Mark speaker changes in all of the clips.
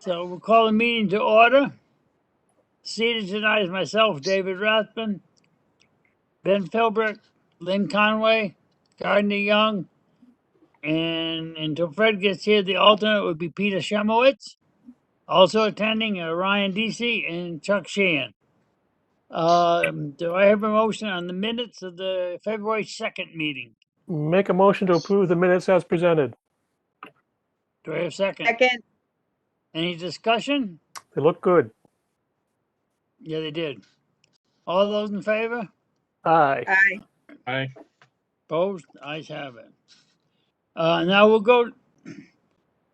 Speaker 1: So we'll call the meeting to order. Seated tonight is myself, David Rathbun, Ben Philbrick, Lynn Conway, Gardner Young, and until Fred gets here, the alternate would be Peter Shemowitz. Also attending are Ryan Deasy and Chuck Sheehan. Do I have a motion on the minutes of the February 2nd meeting?
Speaker 2: Make a motion to approve the minutes as presented.
Speaker 1: Do I have a second?
Speaker 3: Second.
Speaker 1: Any discussion?
Speaker 2: They look good.
Speaker 1: Yeah, they did. All those in favor?
Speaker 2: Aye.
Speaker 3: Aye.
Speaker 4: Aye.
Speaker 1: Opposed? Ayes have it. Now we'll go,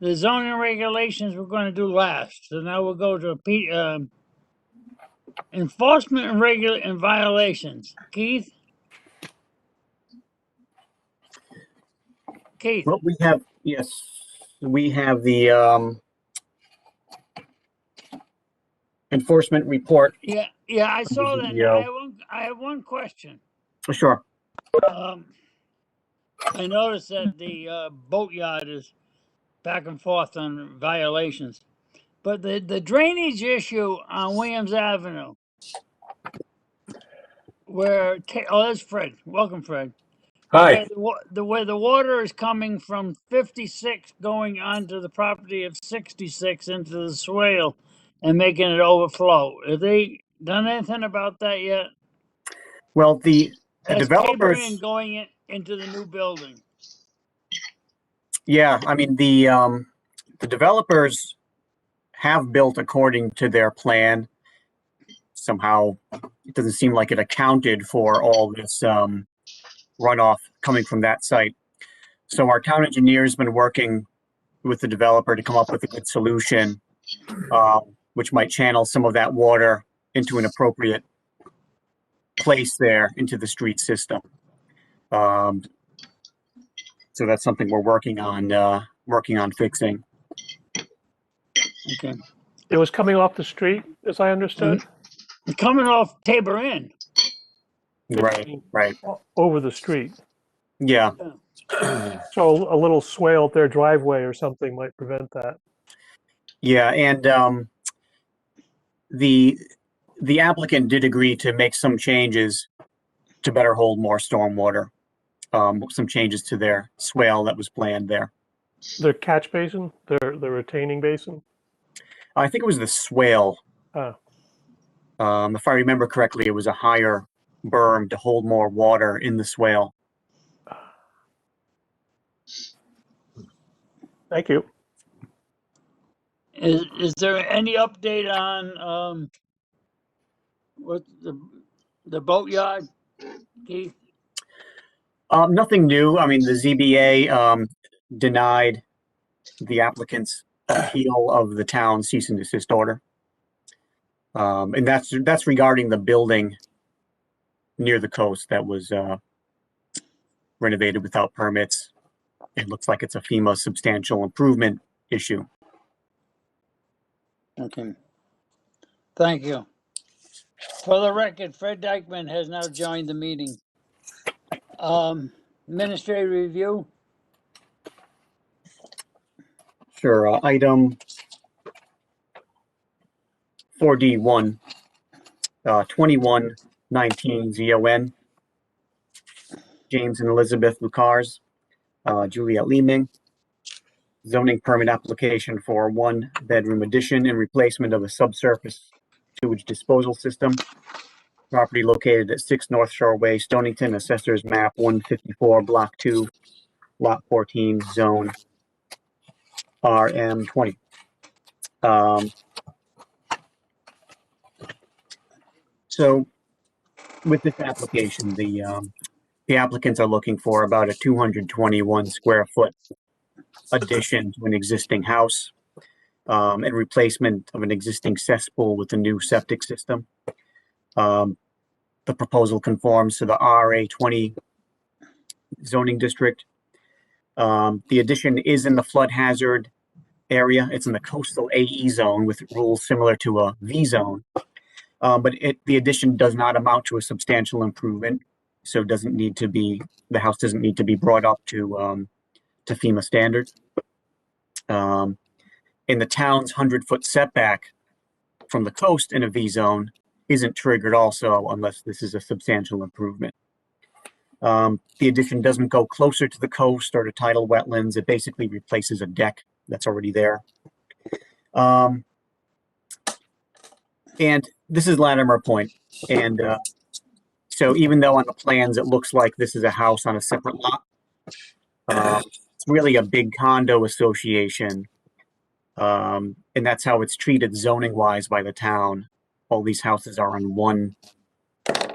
Speaker 1: the zoning regulations we're going to do last. So now we'll go to enforcement and violations. Keith? Keith?
Speaker 5: Well, we have the enforcement report.
Speaker 1: Yeah, I saw that. I have one question.
Speaker 5: Sure.
Speaker 1: I noticed that the boatyard is back and forth on violations, but the drainage issue on Williams Avenue, where that's Fred. Welcome, Fred.
Speaker 4: Hi.
Speaker 1: Where the water is coming from 56 going onto the property of 66 into the swale and making it overflow. Have they done anything about that yet?
Speaker 5: Well, the
Speaker 1: That's
Speaker 5: developers
Speaker 1: tapering going into the new building.
Speaker 5: Yeah, I mean the developers have built according to their plan. Somehow, it doesn't seem like it accounted for all this runoff coming from that site. So our town engineer's been working with the developer to come up with a good solution, which might channel some of that water into an appropriate place there into the street system. So that's something we're working on fixing.
Speaker 1: Okay.
Speaker 2: It was coming off the street, as I understood.
Speaker 1: Coming off Tabor Inn.
Speaker 5: Right.
Speaker 2: Over the street.
Speaker 5: Yeah.
Speaker 2: So a little swale at their driveway or something might prevent that.
Speaker 5: Yeah, and the applicant did agree to make some changes to better hold more stormwater. Some changes to their swale that was planned there.
Speaker 2: Their catch basin, their retaining basin.
Speaker 5: I think it was the swale.
Speaker 2: Oh.
Speaker 5: If I remember correctly, it was a higher berm to hold more water in the swale.
Speaker 2: Thank you.
Speaker 1: Is there any update on what the boatyard, Keith?
Speaker 5: Nothing new. I mean, the ZBA denied the applicant's appeal of the town cease and desist order. And that's regarding the building near the coast that was renovated without permits. It looks like it's a FEMA substantial improvement issue.
Speaker 1: Okay. Thank you. For the record, Fred Dykeman has now joined the meeting. Administrative review.
Speaker 5: Sure. Item 4D1, 2119 ZON, James and Elizabeth Lucars, Juliet Leeming, zoning permit application for 1-bedroom addition and replacement of a subsurface sewage disposal system. Property located at 6 North Shore Way, Stonington, Assessor's Map 154, Block 2, Lot 14, Zone RM20. So with this application, the applicants are looking for about a 221 square foot addition to an existing house and replacement of an existing cesspool with a new septic system. The proposal conforms to the RA20 zoning district. The addition is in the flood hazard area. It's in the coastal AE zone with rules similar to a V zone. But the addition does not amount to a substantial improvement, so it doesn't need to be, the house doesn't need to be brought up to FEMA standards. And the town's 100-foot setback from the coast in a V zone isn't triggered also unless this is a substantial improvement. The addition doesn't go closer to the coast or to tidal wetlands. It basically replaces a deck that's already there. And this is Latimer Point. And so even though on the plans it looks like this is a house on a separate lot, it's really a big condo association. And that's how it's treated zoning-wise by the town. All these houses are on one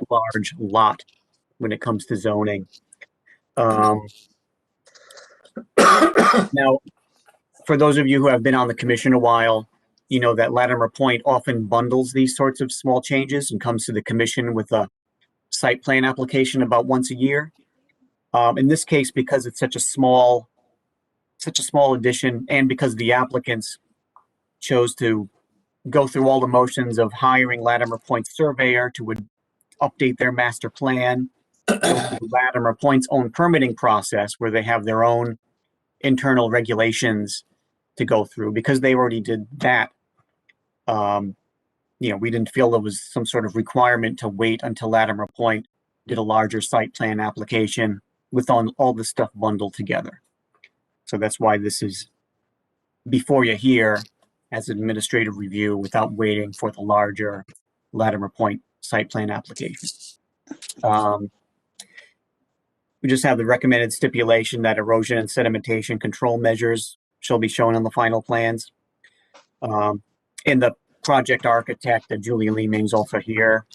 Speaker 5: large lot when it comes to zoning. Now, for those of you who have been on the commission a while, you know that Latimer Point often bundles these sorts of small changes and comes to the commission with a site plan application about once a year. In this case, because it's such a small addition, and because the applicants chose to go through all the motions of hiring Latimer Point's surveyor to update their master plan, Latimer Point's own permitting process, where they have their own internal regulations to go through, because they already did that. We didn't feel there was some sort of requirement to wait until Latimer Point did a larger site plan application with all the stuff bundled together. So that's why this is before you here as an administrative review without waiting for the larger Latimer Point site plan application. We just have the recommended stipulation that erosion and sedimentation control measures shall be shown on the final plans. And the project architect, Julia Leeming's also here,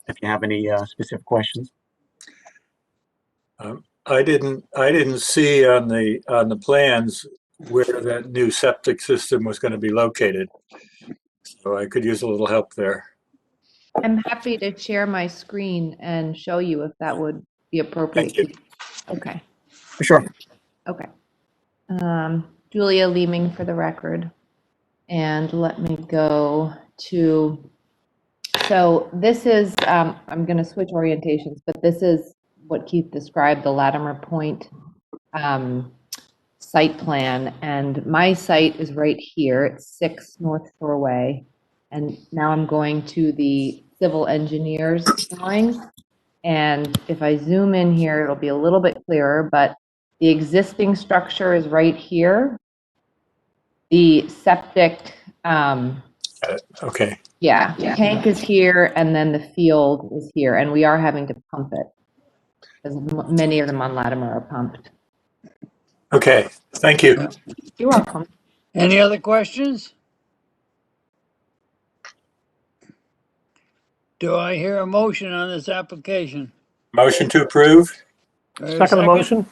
Speaker 5: if you have any specific questions.
Speaker 3: I didn't see on the plans where that new septic system was going to be located. So I could use a little help there.
Speaker 4: I'm happy to share my screen and show you if that would be appropriate.
Speaker 3: Thank you.
Speaker 4: Okay.
Speaker 5: For sure.
Speaker 4: Okay. Julia Leeming for the record. And let me go to, so this is, I'm going to switch orientations, but this is what Keith described, the Latimer Point site plan. And my site is right here. It's 6 North Shore Way. And now I'm going to the civil engineer's drawings. And if I zoom in here, it'll be a little bit clearer, but the existing structure is right here. The septic,
Speaker 3: Okay.
Speaker 4: yeah, tank is here, and then the field is here, and we are having to pump it, because many of them on Latimer are pumped.
Speaker 3: Okay. Thank you.
Speaker 4: You're welcome.
Speaker 1: Any other questions? Do I hear a motion on this application?
Speaker 3: Motion to approve.
Speaker 1: Or a
Speaker 2: Second motion.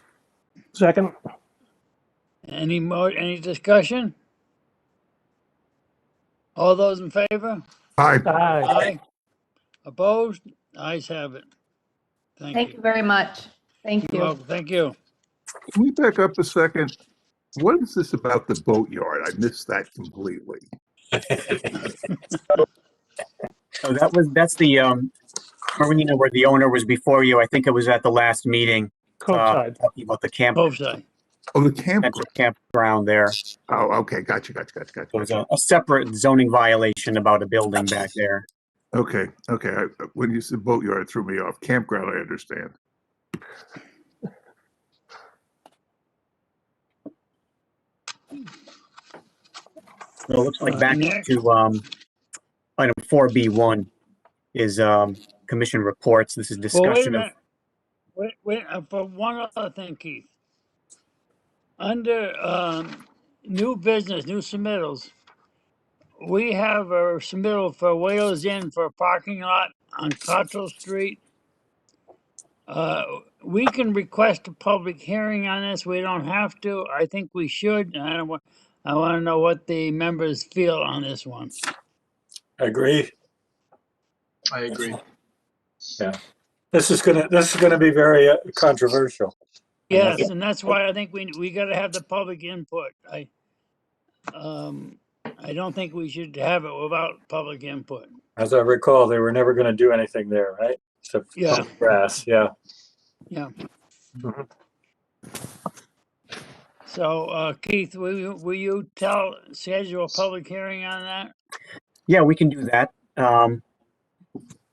Speaker 2: Second.
Speaker 1: Any discussion? All those in favor?
Speaker 6: Aye.
Speaker 2: Aye.
Speaker 1: Aye. Opposed? Ayes have it.
Speaker 4: Thank you very much. Thank
Speaker 1: You're
Speaker 4: you.
Speaker 1: welcome. Thank you.
Speaker 6: Can we back up a second? What is this about the boatyard? I missed that completely.
Speaker 5: So that's the marina where the owner was before you. I think it was at the last meeting.
Speaker 2: Cove
Speaker 5: Talking about the camp,
Speaker 1: Both sides.
Speaker 6: Oh, the camp.
Speaker 5: central campground there.
Speaker 6: Oh, okay. Gotcha.
Speaker 5: There was a separate zoning violation about a building back there.
Speaker 6: Okay. When you said boatyard, it threw me off. Campground, I understand.
Speaker 5: So it looks like back
Speaker 1: Next.
Speaker 5: to item 4B1 is commission reports. This is
Speaker 1: Well, wait a
Speaker 5: discussion of.
Speaker 1: minute. Wait, for one other thing, Keith. Under new business, new submittals, we have a submittal for Whalers Inn for a parking lot on Cottrell Street. We can request a public hearing on this. We don't have to. I think we should. I want to know what the members feel on this one.
Speaker 3: Agree.
Speaker 7: I agree.
Speaker 3: Yeah. This is gonna be very controversial.
Speaker 1: Yes, and that's why I think we got to have the public input. I don't think we should have it without public input.
Speaker 3: As I recall, they were never going to do anything there, right? Except
Speaker 1: Yeah.
Speaker 3: grass. Yeah.
Speaker 1: Yeah.
Speaker 3: Mhm.
Speaker 1: So, Keith, will you schedule a public hearing on that?
Speaker 5: Yeah, we can do that.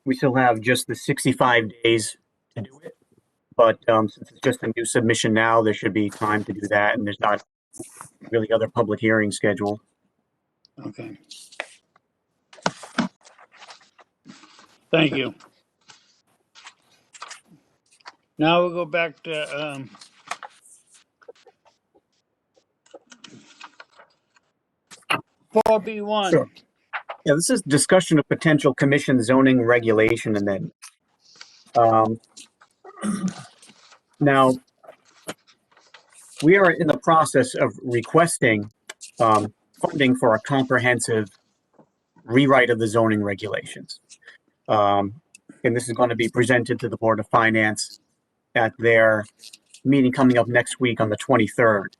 Speaker 5: We still have just the 65 days to do it. But since it's just a new submission now, there should be time to do that, and there's not really other public hearings scheduled.
Speaker 1: Okay. Thank you. Now we'll go back to 4B1.
Speaker 5: Sure. Yeah, this is discussion of potential commission zoning regulation amendment. Now, we are in the process of requesting funding for a comprehensive rewrite of the zoning regulations. And this is going to be presented to the Board of Finance at their meeting coming up next week on the 23rd.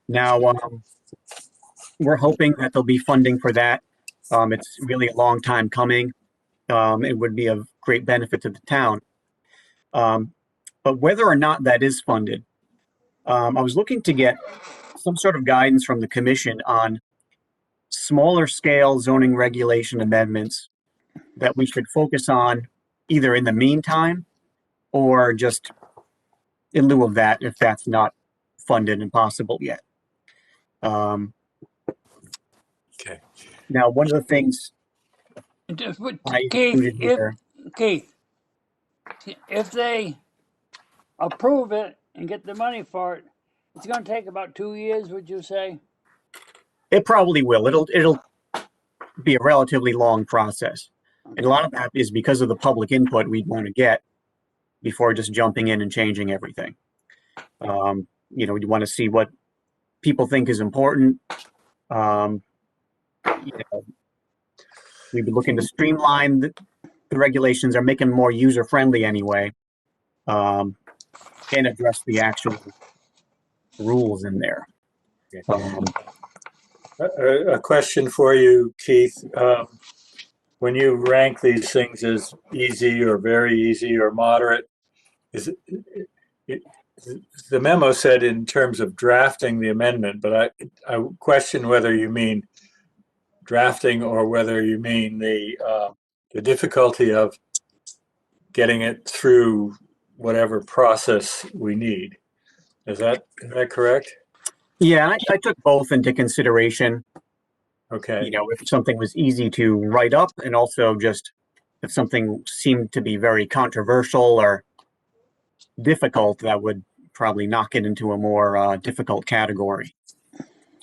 Speaker 5: Now, we're hoping that there'll be funding for that. It's really a long time coming. It would be of great benefit to the town. But whether or not that is funded, I was looking to get some sort of guidance from the commission on smaller scale zoning regulation amendments that we should focus on either in the meantime or just in lieu of that if that's not funded and possible yet.
Speaker 3: Okay.
Speaker 5: Now, one of the things I included here,
Speaker 1: Keith, if they approve it and get the money for it, it's going to take about 2 years, would you say?
Speaker 5: it probably will. It'll be a relatively long process. And a lot of that is because of the public input we'd want to get before just jumping in and changing everything. You know, you want to see what people think is important. You know, we've been looking to streamline the regulations, are making them more user-friendly anyway, and address the actual rules in there.
Speaker 3: A question for you, Keith. When you rank these things as easy or very easy or moderate, the memo said in terms of drafting the amendment, but I question whether you mean drafting or whether you mean the difficulty of getting it through whatever process we need. Is that correct?
Speaker 5: Yeah, I took both into consideration.
Speaker 3: Okay.
Speaker 5: You know, if something was easy to write up, and also just if something seemed to be very controversial or difficult, that would probably knock it into a more difficult category.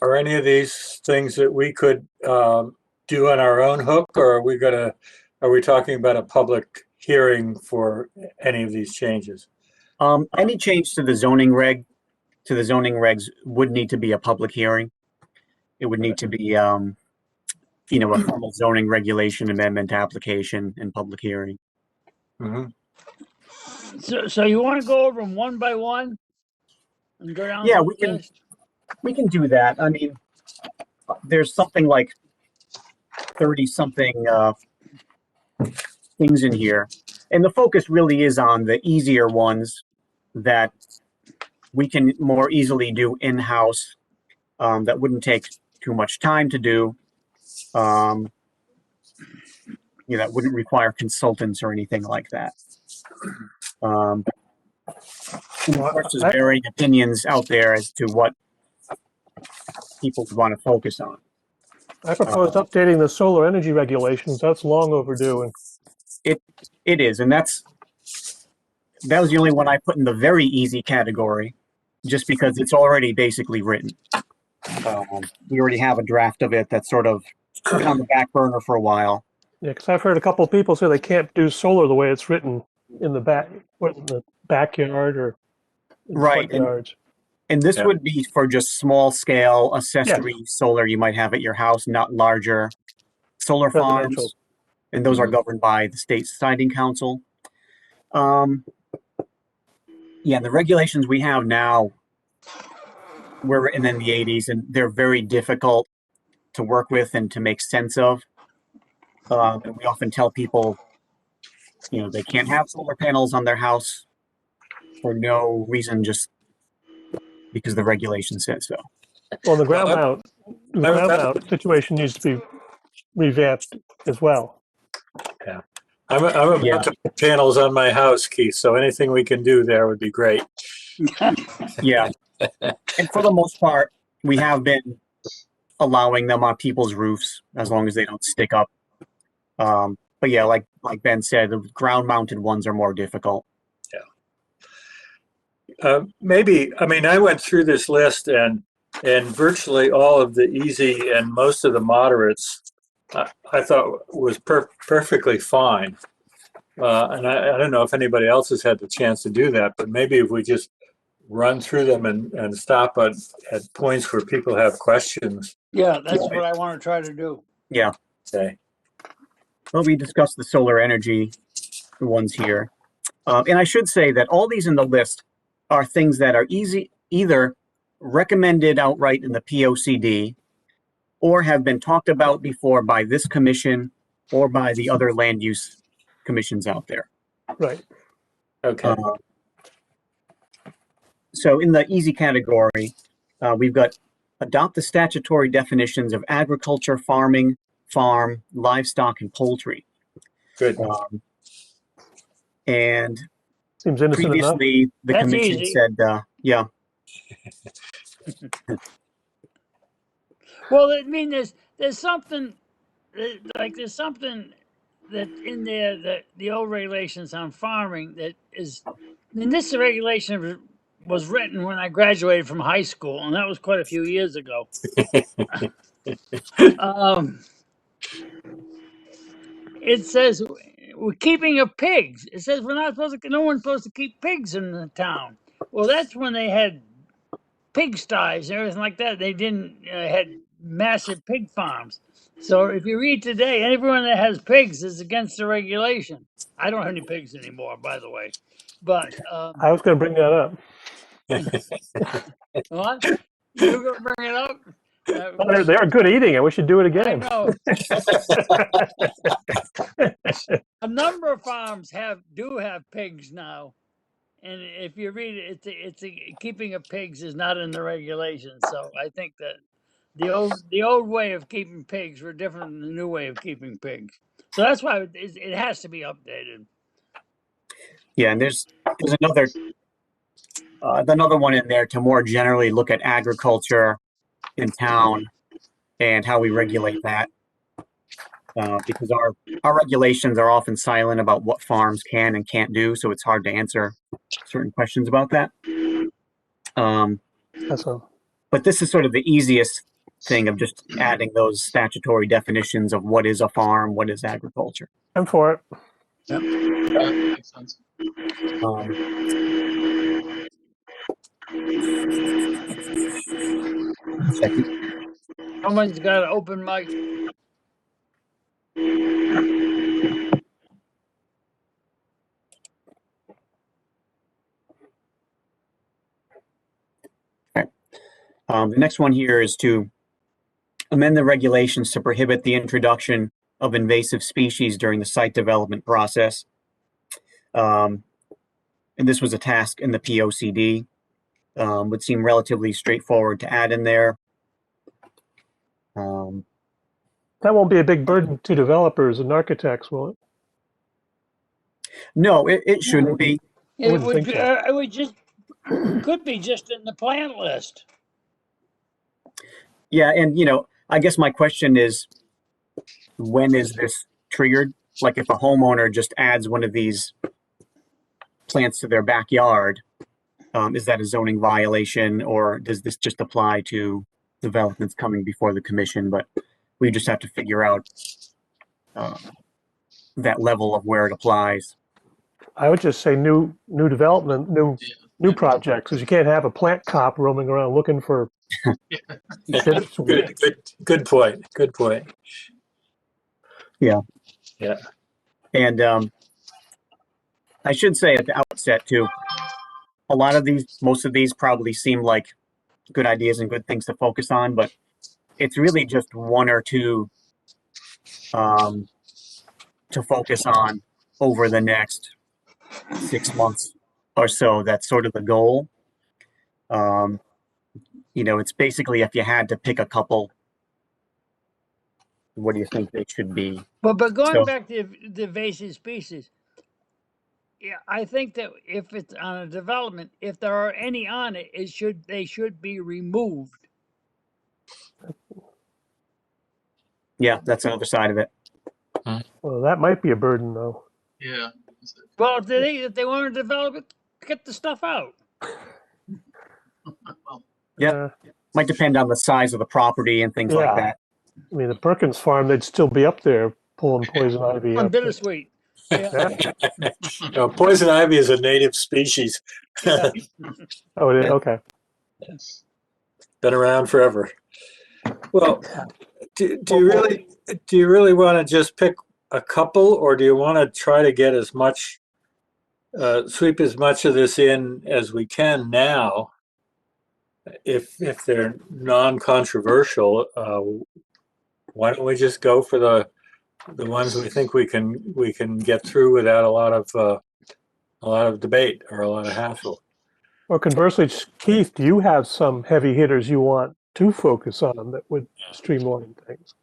Speaker 3: Are any of these things that we could do on our own hook, or are we talking about a public hearing for any of these changes?
Speaker 5: Any change to the zoning regs would need to be a public hearing. It would need to be, you know, a formal zoning regulation amendment application and public hearing.
Speaker 3: Mm-hmm.
Speaker 1: So you want to go over them one by one and go down?
Speaker 5: Yeah, we can do that. I mean, there's something like 30 something things in here, and the focus really is on the easier ones that we can more easily do in-house, that wouldn't take too much time to do. You know, that wouldn't require consultants or anything like that. And of course, there's varying opinions out there as to what people want to focus on.
Speaker 2: I proposed updating the solar energy regulations. That's long overdue. And
Speaker 5: It is, and that was the only one I put in the very easy category, just because it's already basically written. We already have a draft of it that's sort of been on the back burner for a while.
Speaker 2: yeah, because I've heard a couple of people say they can't do solar the way it's written in the backyard or in the
Speaker 5: Right,
Speaker 2: front yards.
Speaker 5: And this
Speaker 3: Yeah.
Speaker 5: would be for just small scale accessory solar you might have at your house, not larger solar
Speaker 2: Residential.
Speaker 5: farms. And those are governed by the state siting council. Yeah, the regulations we have now were written in the 80s, and they're very difficult to work with and to make sense of. And we often tell people, you know, they can't have solar panels on their house for no reason, just because the regulation says so.
Speaker 2: Well, the ground
Speaker 3: Well,
Speaker 2: mount situation needs to be revamped as well.
Speaker 3: I'm
Speaker 5: Yeah.
Speaker 3: about to put panels on my house, Keith, so anything we can do there would be great.
Speaker 5: Yeah. And for the most part, we have been allowing them on people's roofs as long as they don't stick up. But yeah, like Ben said, the ground mounted ones are more difficult.
Speaker 3: Maybe, I mean, I went through this list and virtually all of the easy and most of the moderates I thought was perfectly fine. And I don't know if anybody else has had the chance to do that, but maybe if we just run through them and stop at points where people have questions.
Speaker 1: Yeah, that's what I want to try to do.
Speaker 5: Yeah.
Speaker 3: Okay.
Speaker 5: Well, we discussed the solar energy ones here. And I should say that all these in the list are things that are either recommended outright in the POCD or have been talked about before by this commission or by the other land use commissions out there.
Speaker 2: Right.
Speaker 3: Okay.
Speaker 5: So in the easy category, we've got adopt the statutory definitions of agriculture, farming, farm, livestock, and poultry.
Speaker 3: Good.
Speaker 5: And
Speaker 2: Seems innocent enough.
Speaker 5: previously, the
Speaker 1: That's
Speaker 5: commission
Speaker 1: easy.
Speaker 5: said, yeah,
Speaker 1: Well, I mean, there's something there's something that in there that the old regulations on farming that is, and this regulation was written when I graduated from high school, and that was quite a few years ago. It says we're keeping of pigs. It says we're not supposed to. No one's supposed to keep pigs in the town. Well, that's when they had pigsties and everything like that. They didn't had massive pig farms. So if you read today, everyone that has pigs is against the regulation. I don't have any pigs anymore, by the way. But
Speaker 2: I was going to bring that up.
Speaker 1: what? You're gonna bring it up?
Speaker 2: They are good eating. I wish you'd do it
Speaker 1: I
Speaker 2: again.
Speaker 1: know. A number of farms do have pigs now, and if you read it, it's a keeping of pigs is not in the regulations. So I think that the old way of keeping pigs were different than the new way of keeping pigs. So that's why it has to be updated.
Speaker 5: yeah, and there's another one in there to more generally look at agriculture in town and how we regulate that. Because our regulations are often silent about what farms can and can't do, so it's hard to answer certain questions about that.
Speaker 2: That's all.
Speaker 5: But this is sort of the easiest thing of just adding those statutory definitions of what is a farm, what is agriculture.
Speaker 2: I'm for it.
Speaker 7: Yeah, makes sense.
Speaker 5: Second.
Speaker 1: Someone's got an open mic.
Speaker 5: The next one here is to amend the regulations to prohibit the introduction of invasive species during the site development process. And this was a task in the POCD. Would seem relatively straightforward to add in there.
Speaker 2: That won't be a big burden to developers and architects, will it?
Speaker 5: No, it shouldn't be.
Speaker 1: It
Speaker 2: wouldn't
Speaker 1: would
Speaker 2: think
Speaker 1: be,
Speaker 2: so.
Speaker 1: it would just could be just in the plant list.
Speaker 5: Yeah, and I guess my question is, when is this triggered? Like if a homeowner just adds one of these plants to their backyard, is that a zoning violation, or does this just apply to developments coming before the commission? But we just have to figure out that level of where it applies.
Speaker 2: I would just say new development, new projects, because you can't have a plant cop roaming around looking for.
Speaker 3: Good point. Good point.
Speaker 5: Yeah.
Speaker 3: Yeah.
Speaker 5: And I should say at the outset too, most of these probably seem like good ideas and good things to focus on, but it's really just one or two to focus on over the next 6 months or so. That's sort of the goal. it's basically if you had to pick a couple, what do you think they should be?
Speaker 1: But going
Speaker 5: So-
Speaker 1: back to the invasive species, yeah, I think that if it's on a development, if there are any on it, they should be removed.
Speaker 5: Yeah, that's another side of it.
Speaker 2: Well, that might be a burden, though.
Speaker 7: Yeah.
Speaker 1: Well, if they want to develop it, get the stuff out.
Speaker 7: Well,
Speaker 5: Yeah. Might depend on the size of the property and things like
Speaker 2: Yeah.
Speaker 5: that.
Speaker 2: I mean, the Perkins farm, they'd still be up there pulling poison ivy
Speaker 1: On
Speaker 2: up there.
Speaker 1: bittersweet. Yeah.
Speaker 2: Yeah.
Speaker 3: No, poison ivy is a native species.
Speaker 1: Yeah.
Speaker 2: Oh, it is? Okay.
Speaker 3: Been around forever. Well, do you really want to just pick a couple, or do you want to try to get as much, sweep as much of this in as we can now? If they're non-controversial, why don't we just go for the ones we think we can get through without a lot of debate or a lot of hassle?
Speaker 2: Or conversely, Keith, do you have some heavy hitters you want to focus on that would streamline things?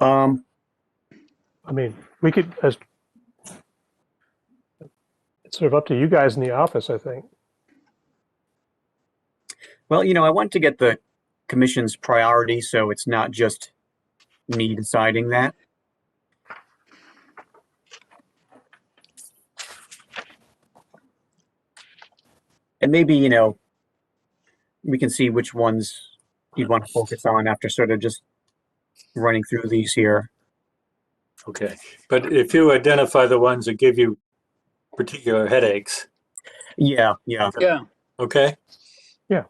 Speaker 2: I mean, we could, it's sort of up to you guys in the office, I think.
Speaker 5: Well, I want to get the commission's priority, so it's not just me deciding that. And maybe, we can see which ones you'd want to focus on after sort of just running through these here.
Speaker 3: Okay, but if you identify the ones that give you particular headaches,
Speaker 5: Yeah,
Speaker 1: Yeah.
Speaker 3: okay?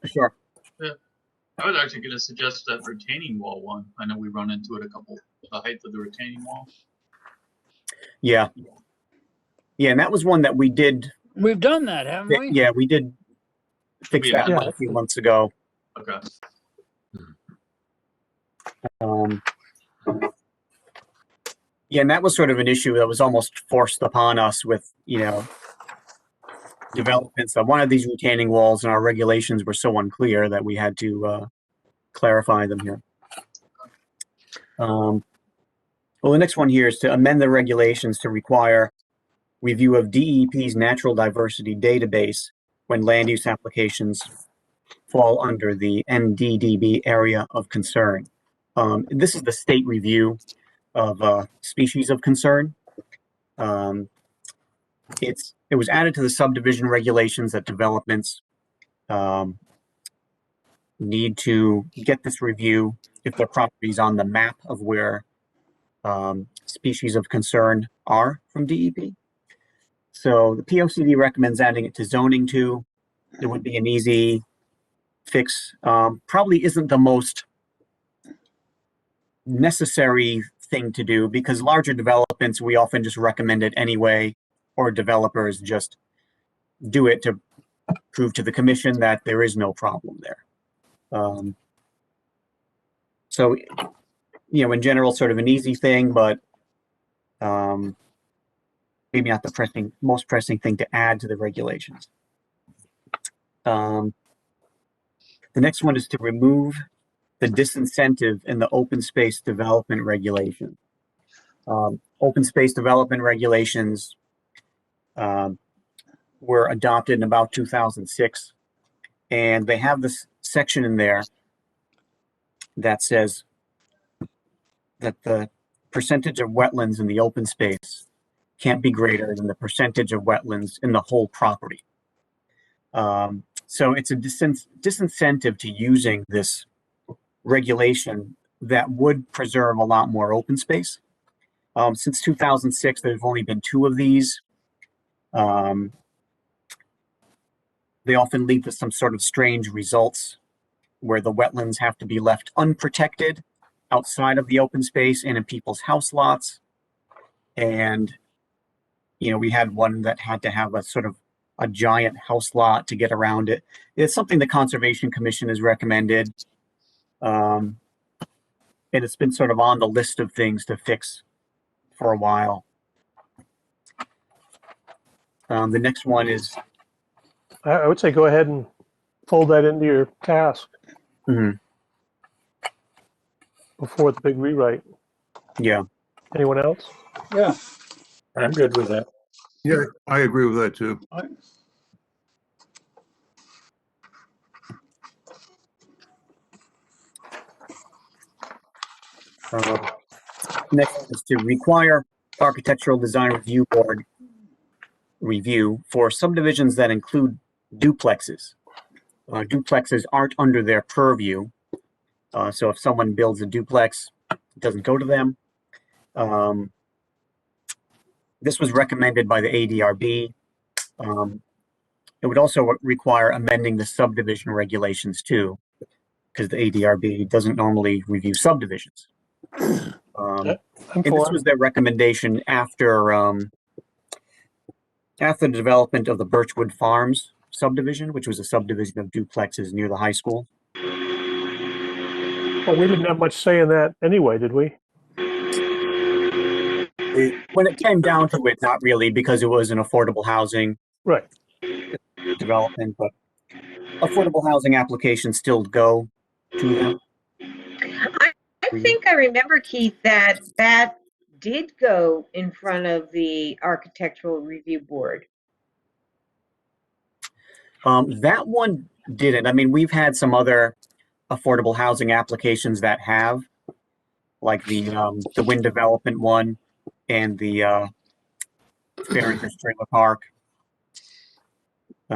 Speaker 5: sure.
Speaker 7: I was actually going to suggest that retaining wall one. I know we run into it a couple, the height of the retaining wall.
Speaker 5: Yeah. Yeah, and that was one that we did.
Speaker 1: We've done that, haven't we?
Speaker 5: Yeah, we did fix that
Speaker 2: Yeah.
Speaker 5: one a few months ago.
Speaker 7: Okay.
Speaker 5: Yeah, and that was sort of an issue that was almost forced upon us with, developments that one of these retaining walls, and our regulations were so unclear that we had to clarify them here. Well, the next one here is to amend the regulations to require review of DEP's natural diversity database when land use applications fall under the NDDB area of concern. This is the state review of species of concern. It was added to the subdivision regulations that developments need to get this review if their property is on the map of where species of concern are from DEP. So the POCD recommends adding it to zoning too. It would be an easy fix. Probably isn't the most necessary thing to do because larger developments, we often just recommend it anyway, or developers just do it to prove to the commission that there is no problem there. So, in general, sort of an easy thing, but maybe not the most pressing thing to add to the regulations. The next one is to remove the disincentive in the open space development regulation. Open space development regulations were adopted in about 2006, and they have this section in there that says that the percentage of wetlands in the open space can't be greater than the percentage of wetlands in the whole property. So it's a disincentive to using this regulation that would preserve a lot more open space. Since 2006, there's only been 2 of these. They often lead to some sort of strange results where the wetlands have to be left unprotected outside of the open space and in people's house lots. And, we had one that had to have a sort of a giant house lot to get around it. It's something the Conservation Commission has recommended. And it's been sort of on the list of things to fix for a while. The next one is,
Speaker 2: I would say go ahead and fold that into your task
Speaker 5: Mhm.
Speaker 2: before the big rewrite.
Speaker 5: Yeah.
Speaker 2: Anyone else?
Speaker 1: Yeah.
Speaker 3: I'm good with that.
Speaker 6: Yeah, I agree with that too.
Speaker 5: Next is to require architectural design review board review for subdivisions that include duplexes. Duplexes aren't under their purview. So if someone builds a duplex, it doesn't go to them. This was recommended by the ADRB. It would also require amending the subdivision regulations too, because the ADRB doesn't normally review subdivisions.
Speaker 2: I'm
Speaker 5: And
Speaker 2: for
Speaker 5: this
Speaker 2: it.
Speaker 5: was their recommendation after the development of the Birchwood Farms subdivision, which was a subdivision of duplexes near the high school.
Speaker 2: Well, we didn't have much say in that anyway, did we?
Speaker 5: When it came down to it, not really, because it was an affordable housing
Speaker 2: Right.
Speaker 5: development, but affordable housing applications still go to them.
Speaker 8: I think I remember, Keith, that that did go in front of the architectural review board.
Speaker 5: That one didn't. I mean, we've had some other affordable housing applications that have, like the wind development one and the Farrington's Trailer Park,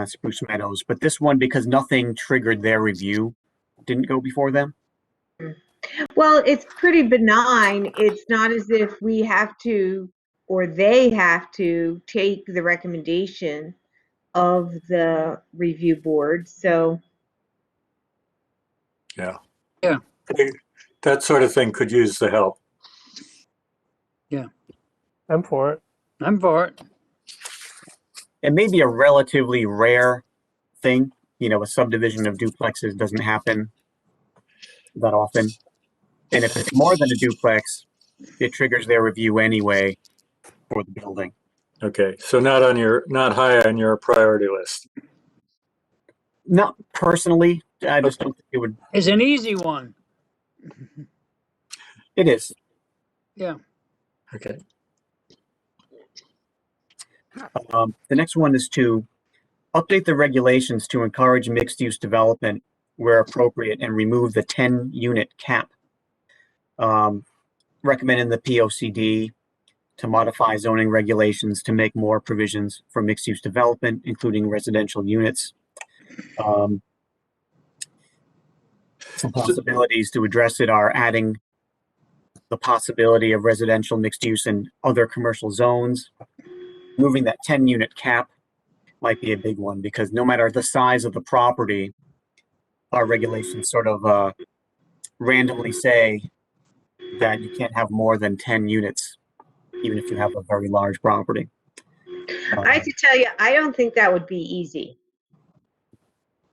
Speaker 5: Spruce Meadows. But this one, because nothing triggered their review, didn't go before them.
Speaker 8: Well, it's pretty benign. It's not as if we have to, or they have to take the recommendation of the review board. So,
Speaker 3: Yeah.
Speaker 1: Yeah.
Speaker 3: That sort of thing could use the help.
Speaker 2: I'm for it.
Speaker 1: I'm for it.
Speaker 5: It may be a relatively rare thing. A subdivision of duplexes doesn't happen that often. And if it's more than a duplex, it triggers their review anyway for the building.
Speaker 3: Okay, so not high on your priority list.
Speaker 5: Not personally, I just don't think it would.
Speaker 1: It's an easy one.
Speaker 5: It is.
Speaker 1: Yeah.
Speaker 3: Okay.
Speaker 5: The next one is to update the regulations to encourage mixed-use development where appropriate and remove the 10-unit cap. Recommending the POCD to modify zoning regulations to make more provisions for mixed-use development, including residential units. Some possibilities to address it are adding the possibility of residential mixed use in other commercial zones. Moving that 10-unit cap might be a big one, because no matter the size of the property, our regulations sort of randomly say that you can't have more than 10 units, even if you have a very large property.
Speaker 8: I have to tell you, I don't think that would be easy.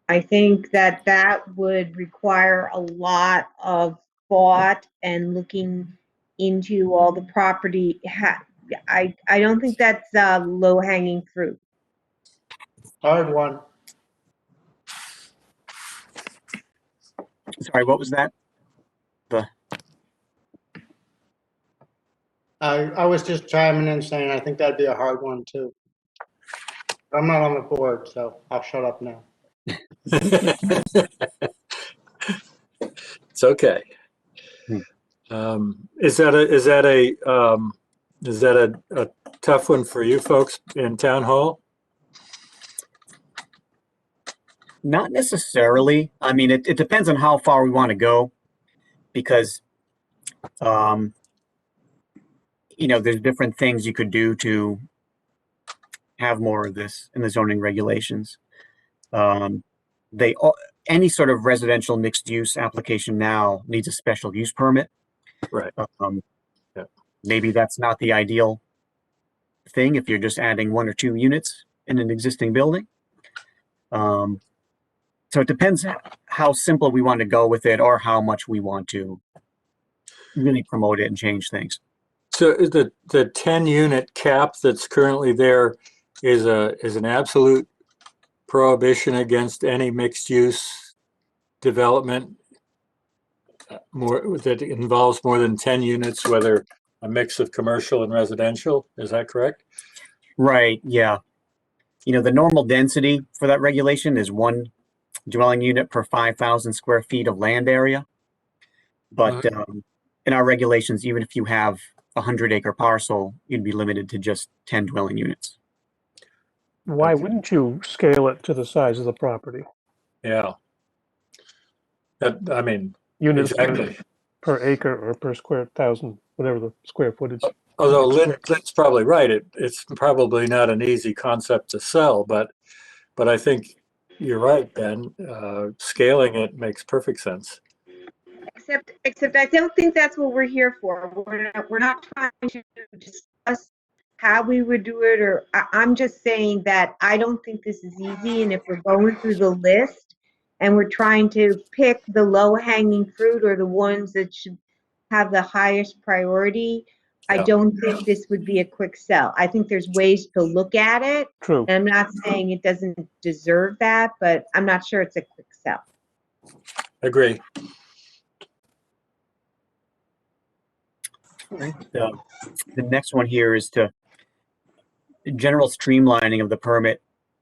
Speaker 8: I think that that would require a lot of thought and looking into all the property. I don't think that's low-hanging fruit.
Speaker 9: Hard one.
Speaker 5: Sorry, what was that?
Speaker 9: I was just chiming in saying I think that'd be a hard one too. I'm not on the board, so I'll shut up now.
Speaker 3: It's okay. Is that a tough one for you folks in town hall?
Speaker 5: Not necessarily. I mean, it depends on how far we want to go, because there's different things you could do to have more of this in the zoning regulations. Any sort of residential mixed use application now needs a special use permit.
Speaker 3: Right.
Speaker 5: Yeah. Maybe that's not the ideal thing if you're just adding 1 or 2 units in an existing building. So it depends how simple we want to go with it, or how much we want to really promote it and change things.
Speaker 3: So the 10-unit cap that's currently there is an absolute prohibition against any mixed-use development that involves more than 10 units, whether a mix of commercial and residential. Is that correct?
Speaker 5: Right, yeah. The normal density for that regulation is 1 dwelling unit per 5,000 square feet of land area. But in our regulations, even if you have a 100-acre parcel, you'd be limited to just 10 dwelling units.
Speaker 2: Why wouldn't you scale it to the size of the property?
Speaker 3: Yeah. I mean,
Speaker 2: Units
Speaker 3: exactly.
Speaker 2: per acre or per square thousand, whatever the square footage.
Speaker 3: Although Lynn's probably right. It's probably not an easy concept to sell, but I think you're right, Ben. Scaling it makes perfect sense.
Speaker 8: Except I don't think that's what we're here for. We're not trying to discuss how we would do it, or I'm just saying that I don't think this is easy. And if we're going through the list and we're trying to pick the low-hanging fruit or the ones that should have the highest priority, I don't think this would be a quick sell. I think there's ways to look at it.
Speaker 2: True.
Speaker 8: And I'm not saying it doesn't deserve that, but I'm not sure it's a quick sell.
Speaker 3: Agree.
Speaker 5: All right. The next one here is to general streamlining of the permit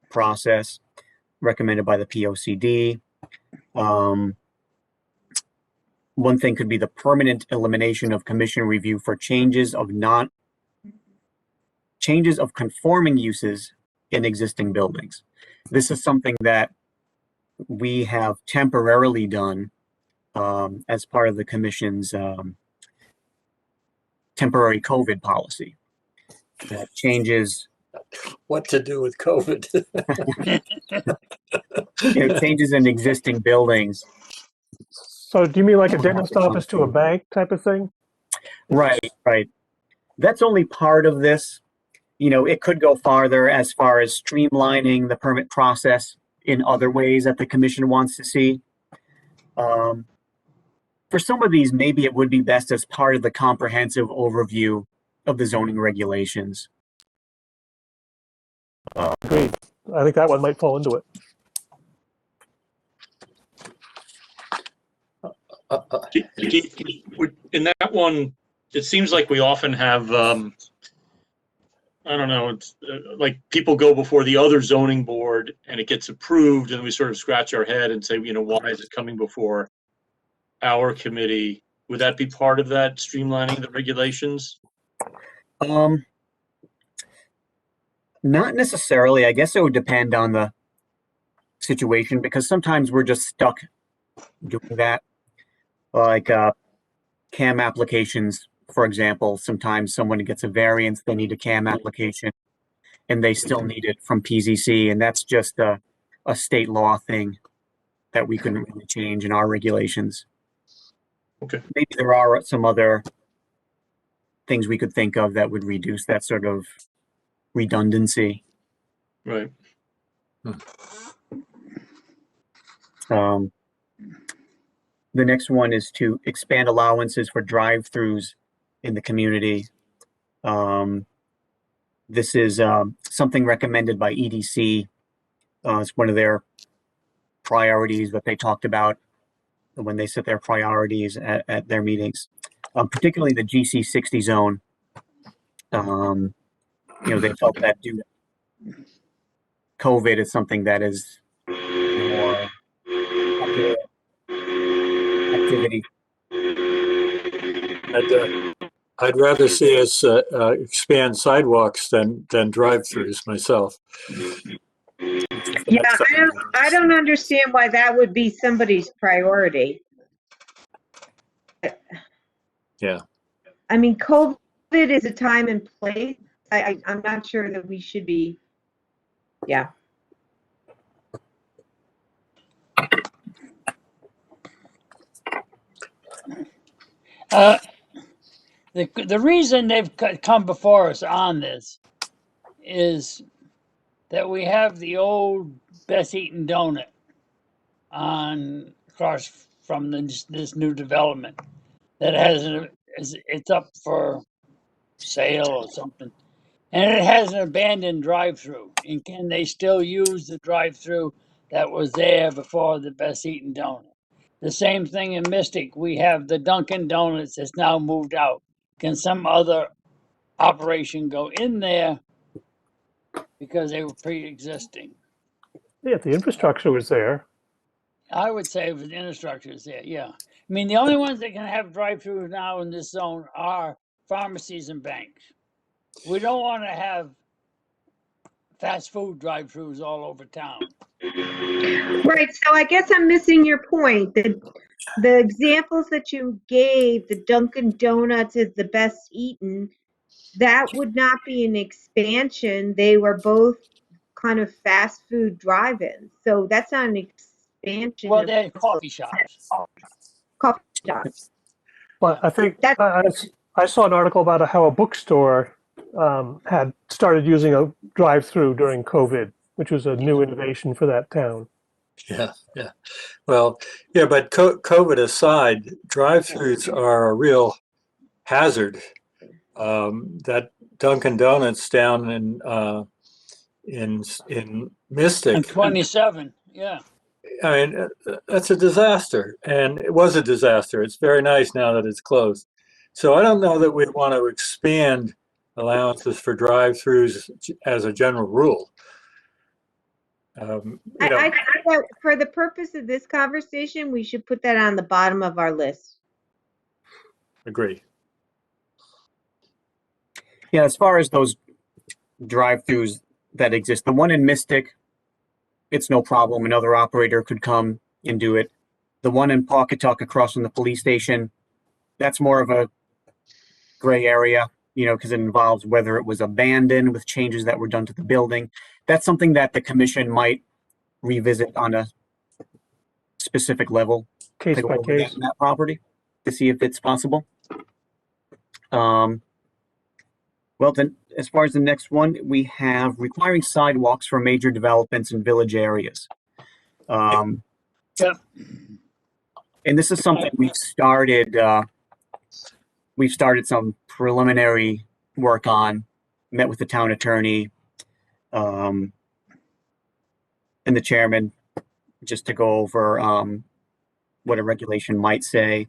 Speaker 5: process recommended by the POCD. One thing could be the permanent elimination of commission review for changes of conforming uses in existing buildings. This is something that we have temporarily done as part of the commission's temporary COVID policy that changes
Speaker 3: what to do with COVID.
Speaker 5: Changes in existing buildings.
Speaker 2: So do you mean like a dentist office to a bank type of thing?
Speaker 5: Right. That's only part of this. It could go farther as far as streamlining the permit process in other ways that the commission wants to see. For some of these, maybe it would be best as part of the comprehensive overview of the zoning regulations.
Speaker 2: Agreed. I think that one might fall into it.
Speaker 10: In that one, it seems like we often have, I don't know, it's like people go before the other zoning board and it gets approved and we sort of scratch our head and say, why is it coming before our committee? Would that be part of that streamlining the regulations?
Speaker 5: Not necessarily. I guess it would depend on the situation because sometimes we're just stuck doing that. Like CAM applications, for example, sometimes someone gets a variance, they need a CAM application, and they still need it from PZC, and that's just a state law thing that we couldn't really change in our regulations.
Speaker 10: Okay.
Speaker 5: Maybe there are some other things we could think of that would reduce that sort of redundancy.
Speaker 10: Right.
Speaker 5: The next one is to expand allowances for drive-throughs in the community. This is something recommended by EDC. It's one of their priorities that they talked about when they set their priorities at their meetings, particularly the GC 60 zone. They felt that due to COVID is something that is more activity.
Speaker 3: I'd rather see us expand sidewalks than drive-throughs myself.
Speaker 8: Yeah, I don't understand why that would be somebody's priority.
Speaker 3: Yeah.
Speaker 8: I mean, COVID is a time and place. I'm not sure that we should be. Yeah.
Speaker 1: The reason they've come before us on this is that we have the old Best Eaten Donut on across from this new development that it's up for sale or something, And it has an abandoned drive-through. And can they still use the drive-through that was there before the Best Eaten Donut? The same thing in Mystic. We have the Dunkin' Donuts that's now moved out. Can some other operation go in there because they were pre-existing?
Speaker 2: Yeah, if the infrastructure was there.
Speaker 1: I would say if the infrastructure is there, yeah. I mean, the only ones that can have drive-throughs now in this zone are pharmacies and banks. We don't want to have fast food drive-throughs all over town.
Speaker 8: Right, so I guess I'm missing your point. The examples that you gave, the Dunkin' Donuts is the Best Eaten, that would not be an expansion. They were both kind of fast food drive-ins. So that's not an expansion
Speaker 1: Well,
Speaker 8: of
Speaker 1: they're coffee shops.
Speaker 8: coffee shops.
Speaker 2: But I think
Speaker 8: That's
Speaker 2: I saw an article about how a bookstore had started using a drive-through during COVID, which was a new innovation for that town.
Speaker 3: Yeah, yeah. Well, yeah, but COVID aside, drive-throughs are a real hazard. That Dunkin' Donuts down in
Speaker 1: And
Speaker 3: Mystic,
Speaker 1: 27, yeah.
Speaker 3: I mean, that's a disaster, and it was a disaster. It's very nice now that it's closed. So I don't know that we want to expand allowances for drive-throughs as a general rule.
Speaker 8: I think that for the purpose of this conversation, we should put that on the bottom of our list.
Speaker 3: Agree.
Speaker 5: Yeah, as far as those drive-throughs that exist, the one in Mystic, it's no problem. Another operator could come and do it. The one in Pawcatuck across from the police station, that's more of a gray area, because it involves whether it was abandoned with changes that were done to the building. That's something that the commission might revisit on a specific level.
Speaker 2: Case
Speaker 5: to go
Speaker 2: by
Speaker 5: over
Speaker 2: case.
Speaker 5: that property to see if it's possible. Well, then, as far as the next one, we have requiring sidewalks for major developments in village areas.
Speaker 1: Yep.
Speaker 5: And this is something we've started some preliminary work on, met with the town attorney and the chairman just to go over what a regulation might say.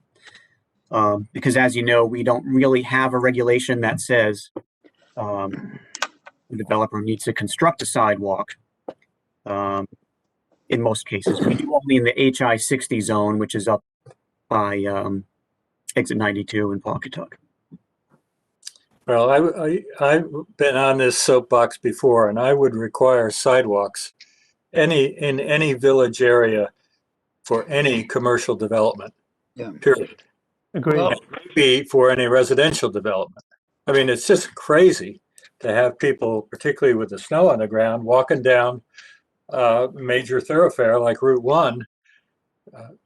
Speaker 5: Because as you know, we don't really have a regulation that says the developer needs to construct a sidewalk. In most cases, we do only in the HI 60 zone, which is up by exit 92 in Pawcatuck.
Speaker 3: Well, I've been on this soapbox before, and I would require sidewalks in any village area for any commercial development.
Speaker 1: Yeah.
Speaker 3: Period.
Speaker 2: Agreed.
Speaker 1: Well,
Speaker 3: Maybe for any residential development. I mean, it's just crazy to have people, particularly with the snow on the ground, walking down a major thoroughfare like Route 1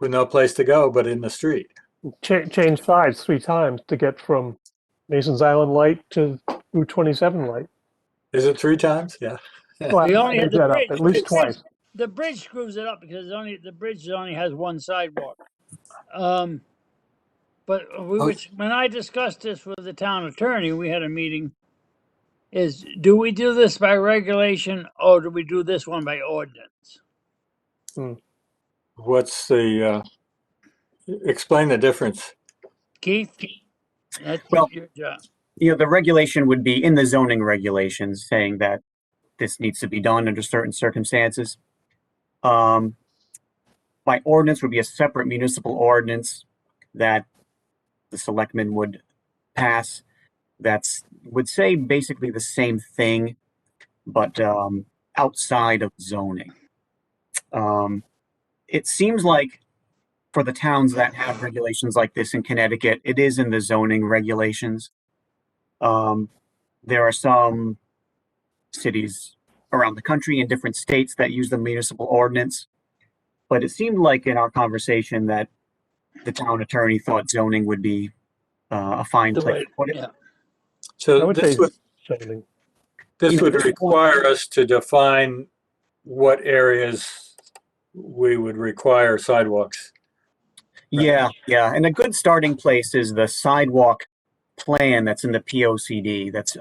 Speaker 3: with no place to go but in the street.
Speaker 2: Change sides 3 times to get from Mason's Island light to Route 27 light.
Speaker 3: Is it 3 times? Yeah.
Speaker 2: Well,
Speaker 1: we
Speaker 2: I
Speaker 1: only
Speaker 2: made
Speaker 1: had the
Speaker 2: that up
Speaker 1: bridge.
Speaker 2: at least twice.
Speaker 1: The bridge screws it up because the bridge only has one sidewalk. But when I discussed this with the town attorney, we had a meeting. Is do we do this by regulation or do we do this one by ordinance?
Speaker 3: What's the explain the difference?
Speaker 1: Keith, that's
Speaker 5: Well,
Speaker 1: your job.
Speaker 5: The regulation would be in the zoning regulations saying that this needs to be done under certain circumstances. By ordinance would be a separate municipal ordinance that the selectmen would pass. Would say basically the same thing, but outside of zoning. It seems like for the towns that have regulations like this in Connecticut, it is in the zoning regulations. There are some cities around the country in different states that use the municipal ordinance, but it seemed like in our conversation that the town attorney thought zoning would be a fine place to put it.
Speaker 1: Yeah.
Speaker 3: So this would require us to define what areas we would require sidewalks.
Speaker 5: Yeah. And a good starting place is the sidewalk plan that's in the POCD. That's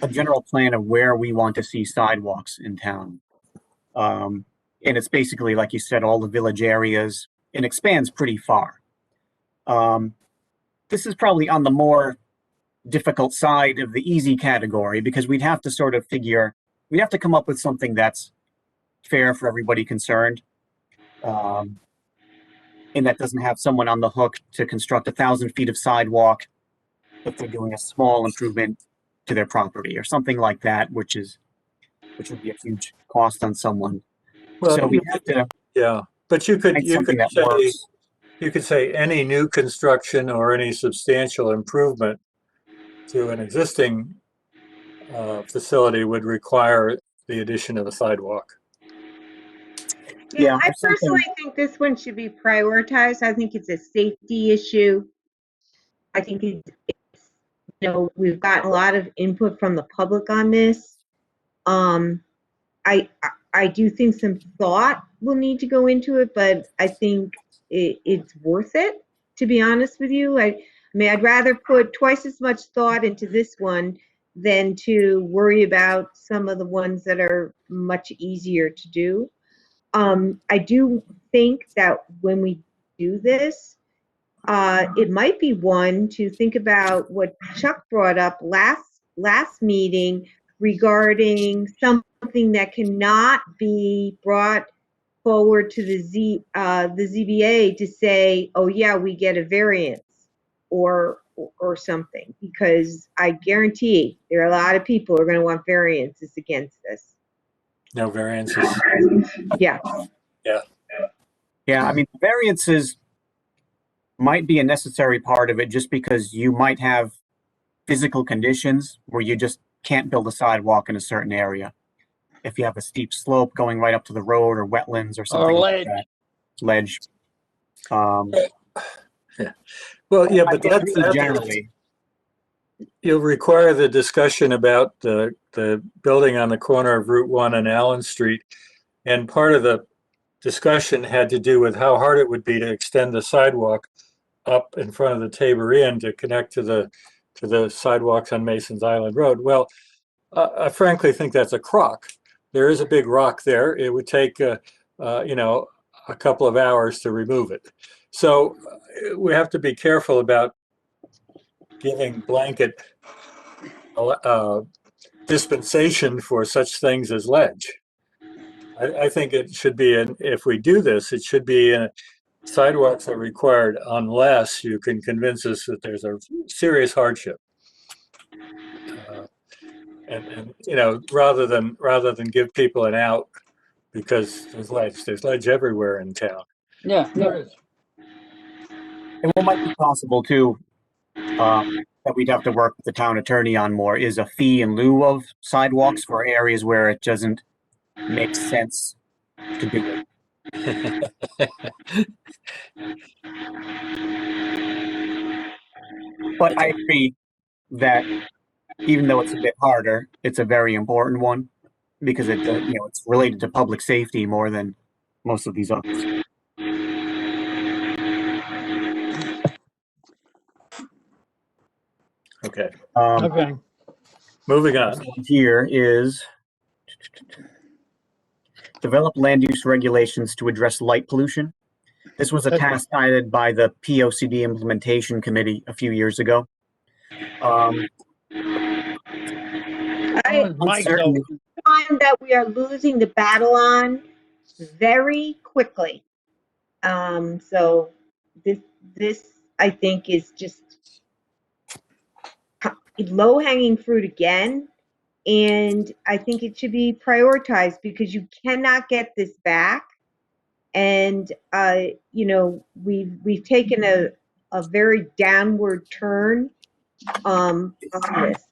Speaker 5: a general plan of where we want to see sidewalks in town. And it's basically, like you said, all the village areas, and expands pretty far. This is probably on the more difficult side of the easy category, because we'd have to sort of we'd have to come up with something that's fair for everybody concerned. And that doesn't have someone on the hook to construct 1,000 feet of sidewalk if they're doing a small improvement to their property or something like that, which would be a huge cost on someone.
Speaker 3: Well,
Speaker 5: So we have to
Speaker 3: yeah, but you
Speaker 5: find something that
Speaker 3: say,
Speaker 5: works.
Speaker 3: you could say any new construction or any substantial improvement to an existing facility would require the addition of a sidewalk.
Speaker 5: Yeah,
Speaker 8: I
Speaker 5: or something.
Speaker 8: personally think this one should be prioritized. I think it's a safety issue. I think it's we've gotten a lot of input from the public on this. I do think some thought will need to go into it, but I think it's worth it, to be honest with you. I mean, I'd rather put twice as much thought into this one than to worry about some of the ones that are much easier to do. I do think that when we do this, it might be one to think about what Chuck brought up last meeting regarding something that cannot be brought forward to the ZBA to say, oh yeah, we get a variance or something, because I guarantee there are a lot of people who are going to want variances against this.
Speaker 3: No variances.
Speaker 8: Yeah.
Speaker 3: Yeah.
Speaker 5: Yeah, I mean, variances might be a necessary part of it, just because you might have physical conditions where you just can't build a sidewalk in a certain area. If you have a steep slope going right up to the road or wetlands or something like that. Ledge.
Speaker 3: Yeah. Well, yeah, but
Speaker 5: that's really generally.
Speaker 3: You'll require the discussion about the building on the corner of Route 1 and Allen Street. And part of the discussion had to do with how hard it would be to extend the sidewalk up in front of the Tabor Inn to connect to the sidewalks on Mason's Island Road. Well, I frankly think that's a crock. There is a big rock there. It would take a couple of hours to remove it. So we have to be careful about giving blanket dispensation for such things as ledge. I think it should be, if we do this, it should be sidewalks are required unless you can convince us that there's a serious hardship. And rather than give people an out because there's ledge everywhere in town.
Speaker 1: Yeah, there is.
Speaker 5: And what might be possible too, that we'd have to work with the town attorney on more, is a fee in lieu of sidewalks for areas where it doesn't make sense to do it. But I agree that even though it's a bit harder, it's a very important one, because it's related to public safety more than most of these others.
Speaker 3: Okay.
Speaker 1: Okay.
Speaker 3: Moving on.
Speaker 5: Here is develop land use regulations to address light pollution. This was a task cited by the POCD implementation committee a few years ago. I
Speaker 8: find that we are losing the battle on very quickly. So this I think is just low-hanging fruit again, and I think it should be prioritized because you cannot get this back. And we've taken a very downward turn on this.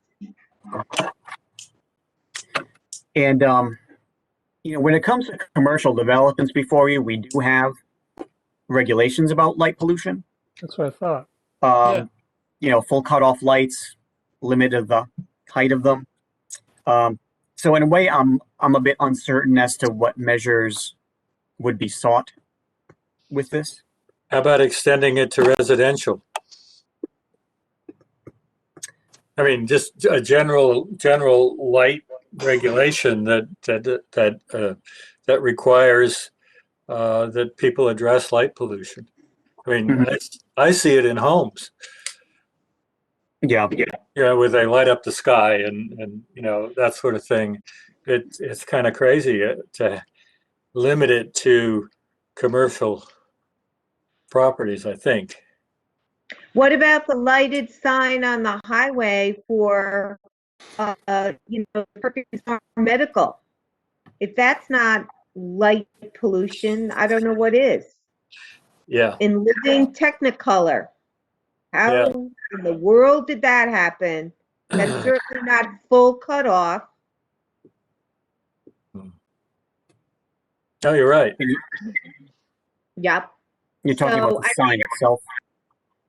Speaker 5: And when it comes to commercial developments before you, we do have regulations about light pollution.
Speaker 2: That's what I thought.
Speaker 5: Full cutoff lights, limit of the height of them. So in a way, I'm a bit uncertain as to what measures would be sought with this.
Speaker 3: How about extending it to residential? I mean, just a general light regulation that requires that people address light pollution. I mean,
Speaker 5: Mhm.
Speaker 3: I see it in homes.
Speaker 5: Yeah.
Speaker 3: Yeah, where they light up the sky and that sort of thing. It's kind of crazy to limit it to commercial properties, I think.
Speaker 8: What about the lighted sign on the highway for, purpose for medical? If that's not light pollution, I don't know what is.
Speaker 3: Yeah.
Speaker 8: In living Technicolor, how in the world did that happen? That's certainly not full cutoff.
Speaker 3: Oh, you're right.
Speaker 8: Yep.
Speaker 5: You're talking about the sign itself.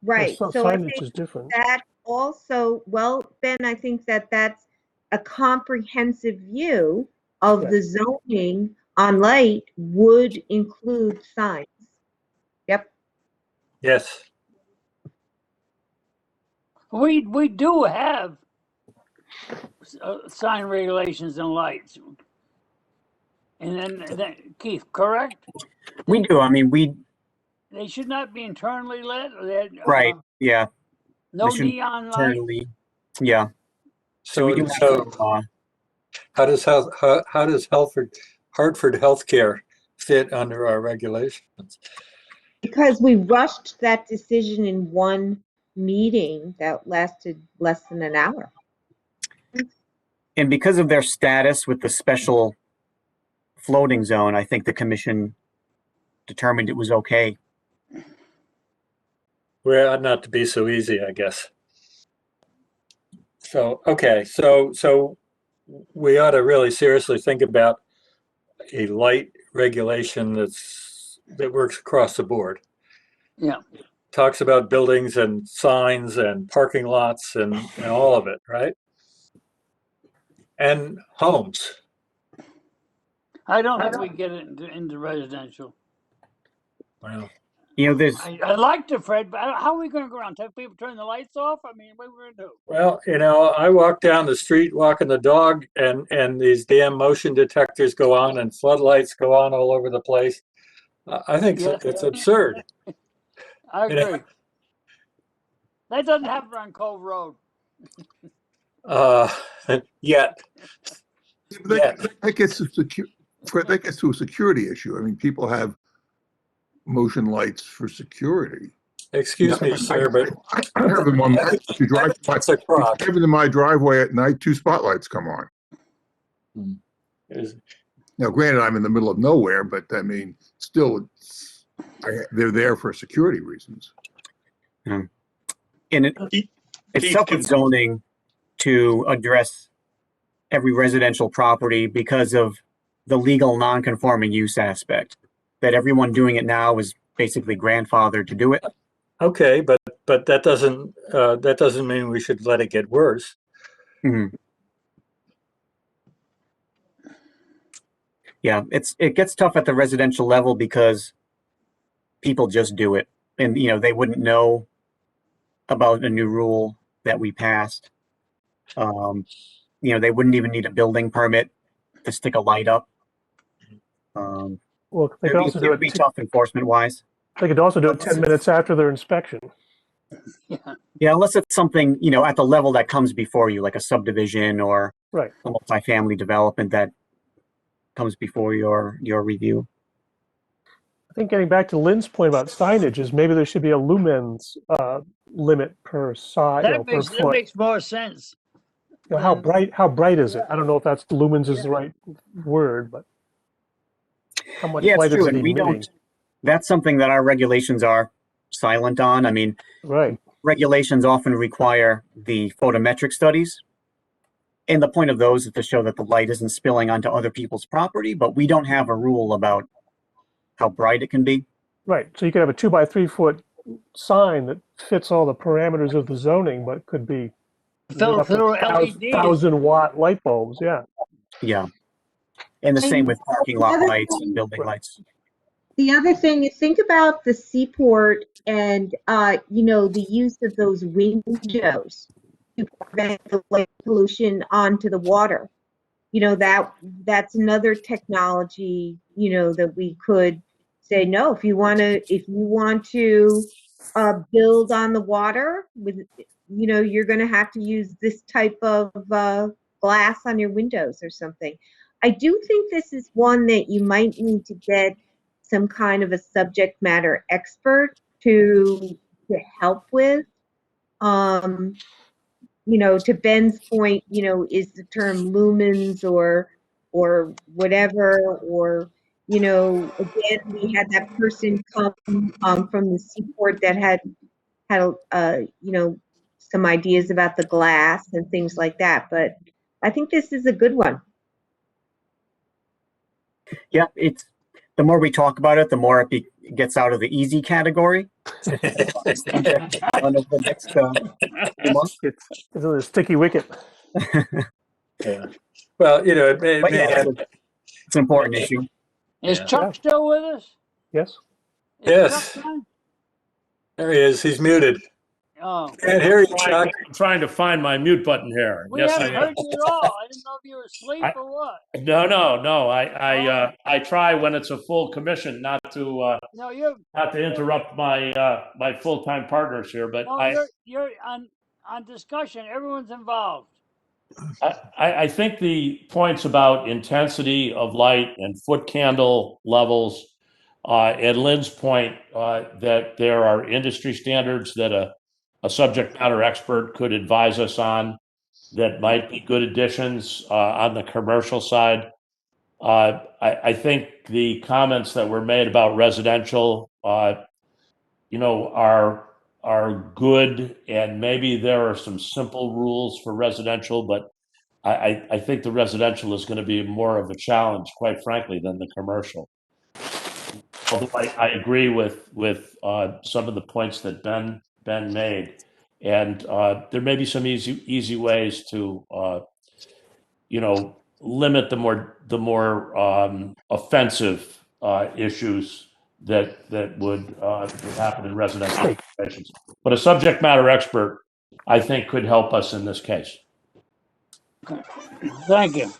Speaker 8: Right.
Speaker 2: Well,
Speaker 8: So I
Speaker 2: signage
Speaker 8: think
Speaker 2: is different.
Speaker 8: that also, well, Ben, I think that's a comprehensive view of
Speaker 2: Yeah.
Speaker 8: the zoning on light would include signs. Yep.
Speaker 3: Yes.
Speaker 1: We do have sign regulations and lights. And then Keith, correct?
Speaker 5: We do. I mean,
Speaker 1: They should not be internally lit.
Speaker 5: right. Yeah.
Speaker 1: No
Speaker 5: They shouldn't
Speaker 1: neon lights.
Speaker 5: internally. Yeah. So we do have
Speaker 3: So how does Hartford Healthcare fit under our regulations?
Speaker 8: Because we rushed that decision in one meeting that lasted less than an hour.
Speaker 5: And because of their status with the special floating zone, I think the commission determined it was okay.
Speaker 3: Well, not to be so easy, I guess. So, okay, so we ought to really seriously think about a light regulation that works across the board.
Speaker 1: Yeah.
Speaker 3: Talks about buildings and signs and parking lots and all of it, right? And homes.
Speaker 1: I don't think we get it into residential.
Speaker 3: Wow.
Speaker 5: There's.
Speaker 1: I like to, Fred, but how are we going to go around? Tell people turn the lights off? I mean, what are we going to do?
Speaker 3: Well, I walk down the street walking the dog, and these damn motion detectors go on and floodlights go on all over the place. I think it's absurd.
Speaker 1: I agree. That doesn't happen on Cove Road.
Speaker 3: Yet.
Speaker 6: That gets to a security issue. I mean, people have motion lights for security.
Speaker 3: Excuse me, sir, but
Speaker 6: I have them on. If you drive in my driveway at night, 2 spotlights come on. Now, granted, I'm in the middle of nowhere, but I mean, still, they're there for security reasons.
Speaker 5: And it's tough with zoning to address every residential property because of the legal non-conforming use aspect. That everyone doing it now is basically grandfathered to do it.
Speaker 3: Okay, but that doesn't mean we should let it get worse.
Speaker 5: Mm-hmm. Yeah, it gets tough at the residential level because people just do it, and they wouldn't know about a new rule that we passed. They wouldn't even need a building permit to stick a light up.
Speaker 2: Well, they could also do it.
Speaker 5: Be tough enforcement wise.
Speaker 2: They could also do it 10 minutes after their inspection.
Speaker 5: Yeah, unless it's something at the level that comes before you, like a subdivision or
Speaker 2: right.
Speaker 5: a multifamily development that comes before your review.
Speaker 2: I think getting back to Lynn's point about signage is maybe there should be a lumens limit per side.
Speaker 1: That makes more sense.
Speaker 2: How bright is it? I don't know if that's lumens is the right word, but how much light is it emitting?
Speaker 5: That's something that our regulations are silent on. I mean,
Speaker 2: right.
Speaker 5: Regulations often require the photometric studies. And the point of those is to show that the light isn't spilling onto other people's property, but we don't have a rule about how bright it can be.
Speaker 2: Right. So you could have a 2 by 3 foot sign that fits all the parameters of the zoning, but could be
Speaker 1: through LEDs.
Speaker 2: 1,000-watt light bulbs. Yeah.
Speaker 5: Yeah. And the same with parking lot lights and building lights.
Speaker 8: The other thing is think about the seaport and, the use of those windows. to prevent the light pollution onto the water. You know, that's another technology, you know, that we could say, no, if you want to build on the water with, you know, you're going to have to use this type of glass on your windows or something. I do think this is one that you might need to get some kind of a subject matter expert to help with. You know, to Ben's point, you know, is the term lumens or whatever, or, you know, again, we had that person come from the Seaport that had you know, some ideas about the glass and things like that. But I think this is a good one.
Speaker 5: Yeah, it's the more we talk about it, the more it gets out of the easy category. One of the next few months.
Speaker 2: It's a sticky wicket.
Speaker 3: Yeah. Well, you know, it may
Speaker 5: But yeah,
Speaker 3: have,
Speaker 5: it's an important issue.
Speaker 1: Is
Speaker 3: Yeah.
Speaker 1: Chuck still with us?
Speaker 2: Yes.
Speaker 1: Is
Speaker 3: Yes.
Speaker 1: Chuck on?
Speaker 3: there he is. He's muted.
Speaker 1: Oh,
Speaker 3: Can't hear you, Chuck.
Speaker 11: I'm trying to find my mute button here.
Speaker 1: we
Speaker 11: Yes, I
Speaker 1: haven't
Speaker 11: am.
Speaker 1: heard you at all. I didn't know if you were asleep or what.
Speaker 11: No. I try when it's a full commission not to
Speaker 1: No, you're
Speaker 11: interrupt my full-time partners here, but
Speaker 1: you're on discussion. Everyone's involved.
Speaker 11: I think the points about intensity of light and foot candle levels, and Lynn's point that there are industry standards that a subject matter expert could advise us on that might be good additions on the commercial side. I think the comments that were made about residential, you know, are good, and maybe there are some simple rules for residential, but I think the residential is going to be more of a challenge, quite frankly, than the commercial. Although I agree with some of the points that Ben made, and there may be some easy ways to you know, limit the more offensive issues that would happen in residential situations. But a subject matter expert, I think, could help us in this case.
Speaker 1: Thank you.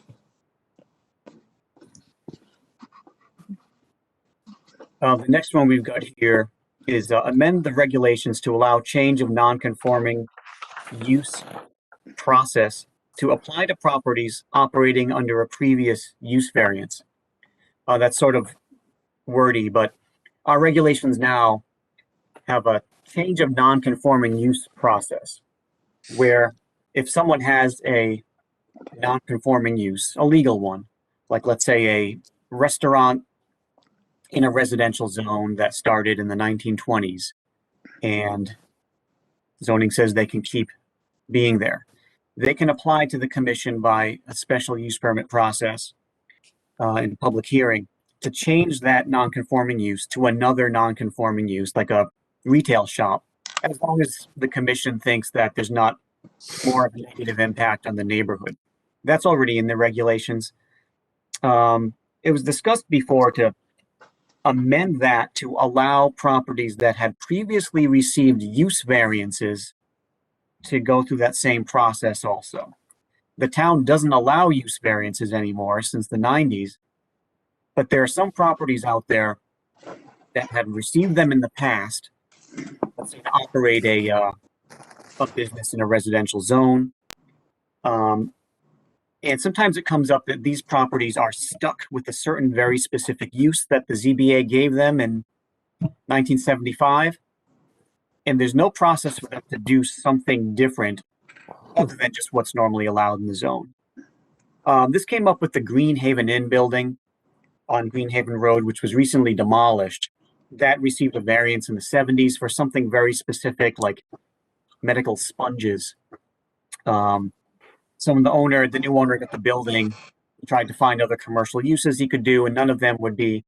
Speaker 5: The next one we've got here is amend the regulations to allow change of non-conforming use process to apply to properties operating under a previous use variance. That's sort of wordy, but our regulations now have a change of non-conforming use process where if someone has a non-conforming use, a legal one, like let's say a restaurant in a residential zone that started in the 1920s and zoning says they can keep being there, they can apply to the commission by a special use permit process in public hearing to change that non-conforming use to another non-conforming use, like a retail shop, as long as the commission thinks that there's not more of a negative impact on the neighborhood. That's already in the regulations. It was discussed before to amend that to allow properties that had previously received use variances to go through that same process also. The town doesn't allow use variances anymore since the 90s, but there are some properties out there that had received them in the past, let's say to operate a business in a residential zone. And sometimes it comes up that these properties are stuck with a certain very specific use that the ZBA gave them in 1975. And there's no process for them to do something different other than just what's normally allowed in the zone. This came up with the Greenhaven Inn building on Greenhaven Road, which was recently demolished. That received a variance in the 70s for something very specific like medical sponges. So when the new owner got the building, he tried to find other commercial uses he could do, and none of them would be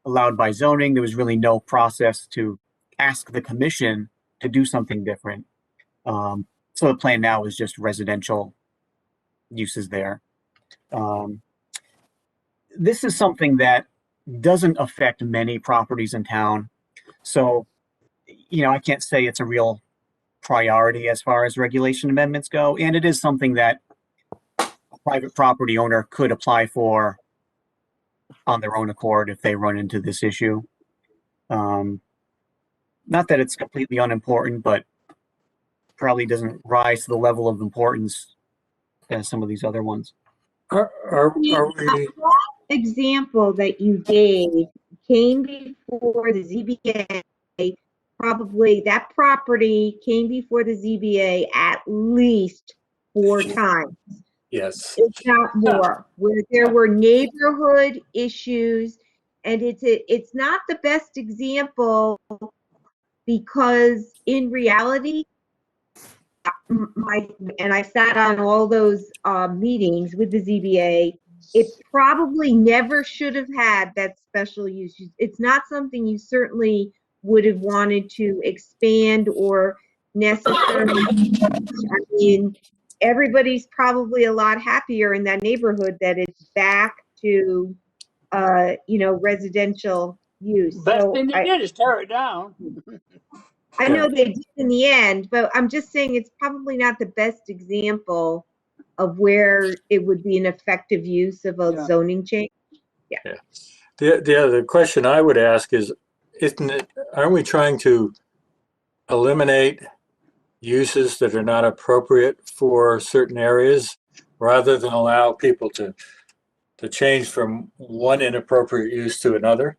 Speaker 5: allowed by zoning. There was really no process to ask the commission to do something different. So the plan now is just residential uses there. This is something that doesn't affect many properties in town. So, you know, I can't say it's a real priority as far as regulation amendments go, and it is something that a private property owner could apply for on their own accord if they run into this issue. Not that it's completely unimportant, but probably doesn't rise to the level of importance as some of these other ones.
Speaker 3: Are we?
Speaker 8: That example that you gave came before the ZBA. Probably that property came before the ZBA at least 4 times.
Speaker 3: Yes.
Speaker 8: If not more, where there were neighborhood issues, and it's not the best example because in reality, I sat on all those meetings with the ZBA. It probably never should have had that special use. It's not something you certainly would have wanted to expand or necessarily. I mean, everybody's probably a lot happier in that neighborhood that it's back to, residential use.
Speaker 1: Best
Speaker 8: So
Speaker 1: thing they did is tear it down.
Speaker 8: I know they did in the end, but I'm just saying it's probably not the best example of where it would be an effective use of a zoning change. Yeah.
Speaker 3: The other question I would ask is, aren't we trying to eliminate uses that are not appropriate for certain areas rather than allow people to change from one inappropriate use to another?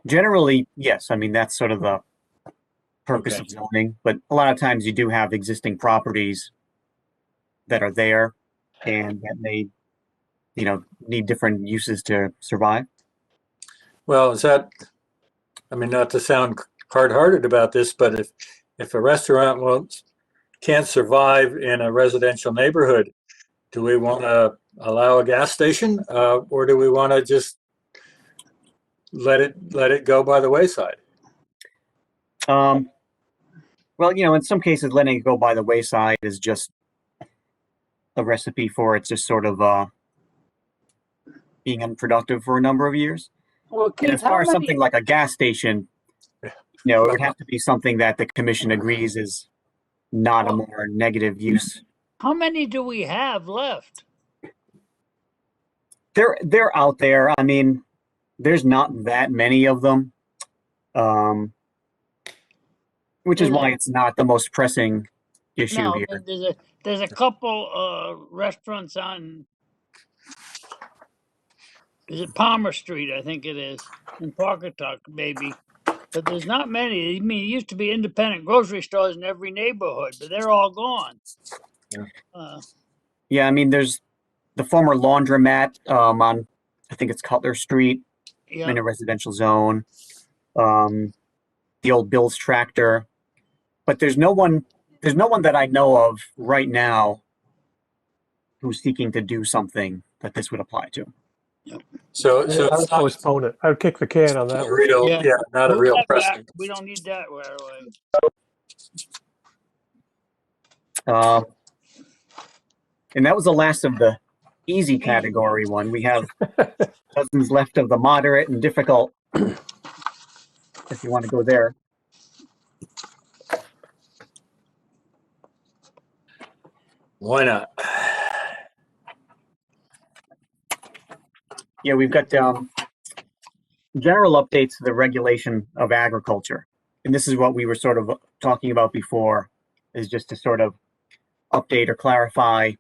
Speaker 5: Generally, yes. I mean, that's sort of the purpose of zoning, but a lot of times you do have existing properties that are there and that may, need different uses to survive.
Speaker 3: Well, not to sound hard-hearted about this, but if a restaurant can't survive in a residential neighborhood, do we want to allow a gas station, or do we want to just let it go by the wayside?
Speaker 5: Well, in some cases, letting it go by the wayside is just a recipe for it just sort of being unproductive for a number of years.
Speaker 1: Well, Keith,
Speaker 5: and as far as something like a gas station, it would have to be something that the commission agrees is not a more negative use.
Speaker 1: How many do we have left?
Speaker 5: They're out there. I mean, there's not that many of them, which is why it's not the most pressing issue here.
Speaker 1: There's a couple restaurants on, is it Palmer Street? I think it is, in Pawcatuck, maybe. But there's not many. I mean, it used to be independent grocery stores in every neighborhood, but they're all gone.
Speaker 5: Yeah, I mean, there's the former laundromat on, I think it's Cutler Street, in a residential zone. The old Bill's Tractor, but there's no one that I know of right now who's seeking to do something that this would apply to.
Speaker 3: So
Speaker 2: I would postpone it. I would kick the can on that.
Speaker 3: Not a real precedent.
Speaker 1: We don't need that right
Speaker 5: away. And that was the last of the easy category one. We have dozens left of the moderate and difficult, if you want to go there.
Speaker 3: Why not?
Speaker 5: Yeah, we've got general updates to the regulation of agriculture. And this is what we were sort of talking about before, is just to sort of update or clarify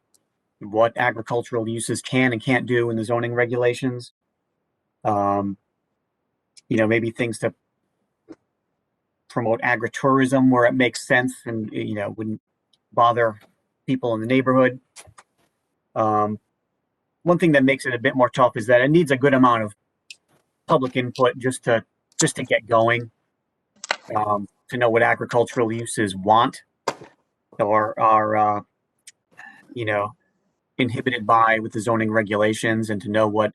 Speaker 5: what agricultural uses can and can't do in the zoning regulations. Maybe things to promote agritourism where it makes sense and, wouldn't bother people in the neighborhood. One thing that makes it a bit more tough is that it needs a good amount of public input just to get going, to know what agricultural uses want or are, inhibited by with the zoning regulations, and to know what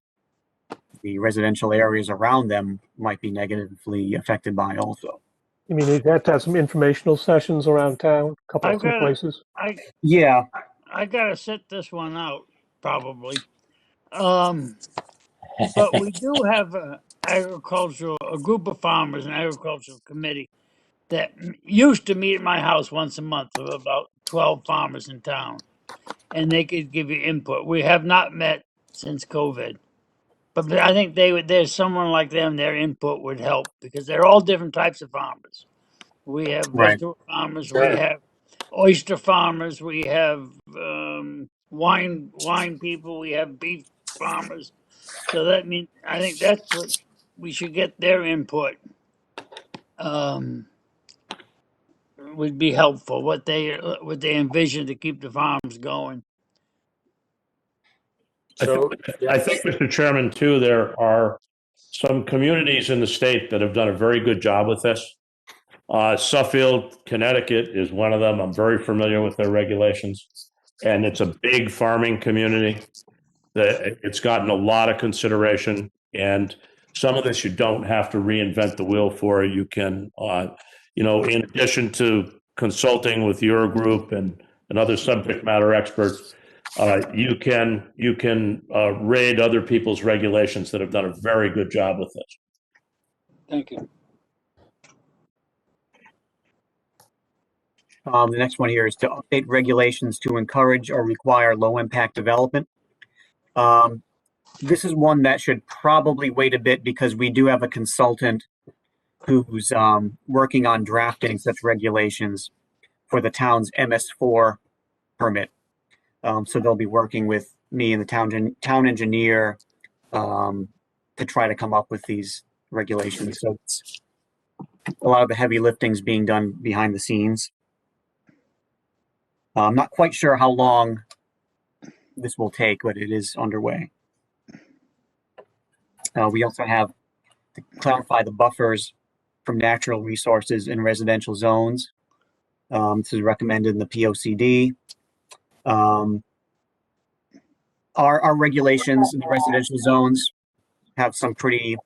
Speaker 5: the residential areas around them might be negatively affected by also.
Speaker 2: You mean you'd have to have some informational sessions around town, a couple of places?
Speaker 5: Yeah.
Speaker 1: I gotta sit this one out, probably. But we do have a group of farmers, an agricultural committee that used to meet at my house once a month of about 12 farmers in town, and they could give you input. We have not met since COVID, but I think there's someone like them, their input would help because they're all different types of farmers. We have
Speaker 5: Right.
Speaker 1: vegetable farmers,
Speaker 3: Sure.
Speaker 1: we have oyster farmers, we have wine people, we have beef farmers. So that means I think that's what we should get their input. Would be helpful. What they envision to keep the farms going.
Speaker 3: So,
Speaker 11: I think, Mr. Chairman, too, there are some communities in the state that have done a very good job with this. Suffield, Connecticut is one of them. I'm very familiar with their regulations. And it's a big farming community. It's gotten a lot of consideration. And some of this you don't have to reinvent the wheel for. You can, in addition to consulting with your group and other subject matter experts, you can raid other people's regulations that have done a very good job with this.
Speaker 1: Thank you.
Speaker 5: The next one here is to update regulations to encourage or require low-impact development. This is one that should probably wait a bit because we do have a consultant who's working on drafting such regulations for the town's MS4 permit. So they'll be working with me and the town engineer to try to come up with these regulations. So it's a lot of the heavy lifting's being done behind the scenes. I'm not quite sure how long this will take, but it is underway. We also have to clarify the buffers from natural resources in residential zones. This is recommended in the POCD. Our regulations in the residential zones have some pretty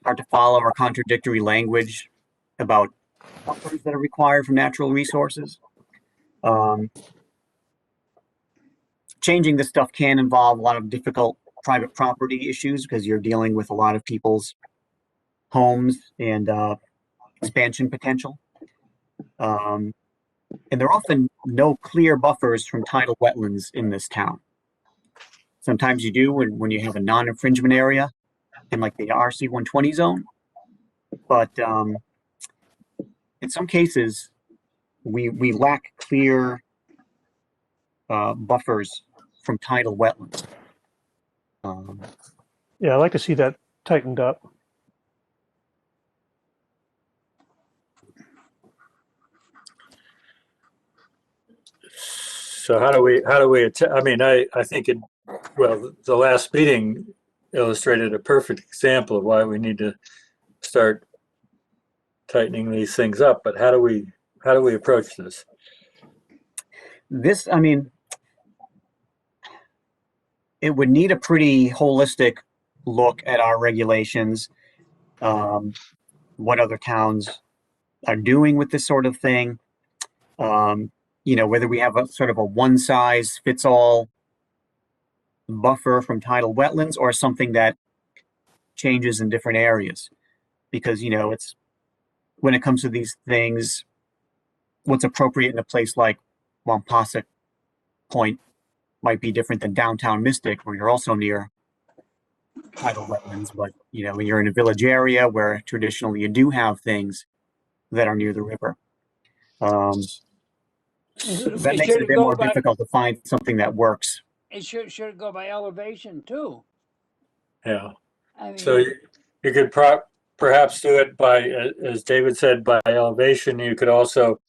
Speaker 5: hard to follow or contradictory language about buffers that are required from natural resources. Changing this stuff can involve a lot of difficult private property issues because you're dealing with a lot of people's homes and expansion potential. And there are often no clear buffers from tidal wetlands in this town. Sometimes you do when you have a non-infringement area in like the RC 120 zone. But in some cases, we lack clear buffers from tidal wetlands.
Speaker 2: Yeah, I'd like to see that tightened up.
Speaker 3: So how do we, I mean, I think the last meeting illustrated a perfect example of why we need to start tightening these things up, but how do we approach this?
Speaker 5: I mean, it would need a pretty holistic look at our regulations, what other towns are doing with this sort of thing. Whether we have a sort of a one size fits all buffer from tidal wetlands or something that changes in different areas. Because, it's when it comes to these things, what's appropriate in a place like Wampausick Point might be different than downtown Mystic, where you're also near tidal wetlands. But, when you're in a village area where traditionally you do have things that are near the river. That makes it a bit more difficult to find something that works.
Speaker 1: It should go by elevation too.
Speaker 3: Yeah.
Speaker 1: I mean,
Speaker 3: So you could perhaps do it by, as David said, by elevation. You could also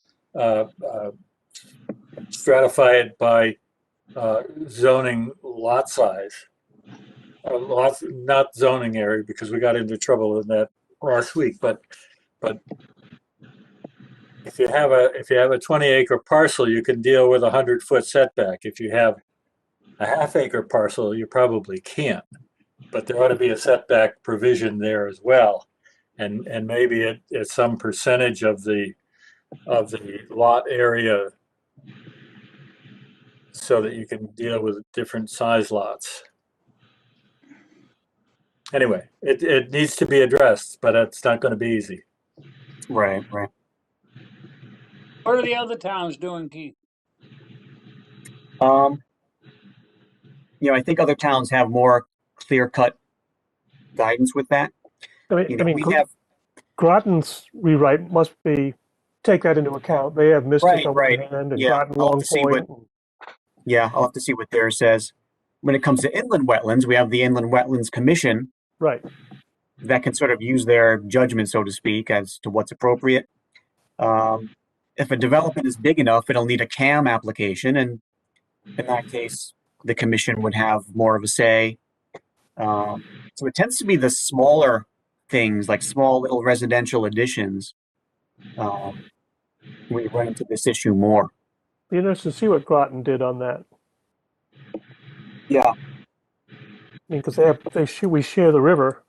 Speaker 3: stratify it by zoning lot size. Not zoning area, because we got into trouble in that last week. But if you have a 20-acre parcel, you can deal with a 100-foot setback. If you have a half-acre parcel, you probably can't. But there ought to be a setback provision there as well, and maybe it's some percentage of the lot area, so that you can deal with different size lots. Anyway, it needs to be addressed, but it's not going to be easy.
Speaker 5: Right, right.
Speaker 1: What are the other towns doing, Keith?
Speaker 5: Um, I think other towns have more clear-cut guidance with that. We have
Speaker 2: Groton's rewrite must take that into account. They have Mystic on one hand and
Speaker 5: Yeah,
Speaker 2: Groton
Speaker 5: I'll have
Speaker 2: Long
Speaker 5: to see
Speaker 2: Point.
Speaker 5: I'll have to see what theirs says. When it comes to inland wetlands, we have the Inland Wetlands Commission.
Speaker 2: Right.
Speaker 5: That can sort of use their judgment, so to speak, as to what's appropriate. If a development is big enough, it'll need a CAM application, and in that case, the commission would have more of a say. So it tends to be the smaller things, like small little residential additions, we run into this issue more.
Speaker 2: Be interested to see what Groton did on that.
Speaker 5: Yeah.
Speaker 2: Because we share the river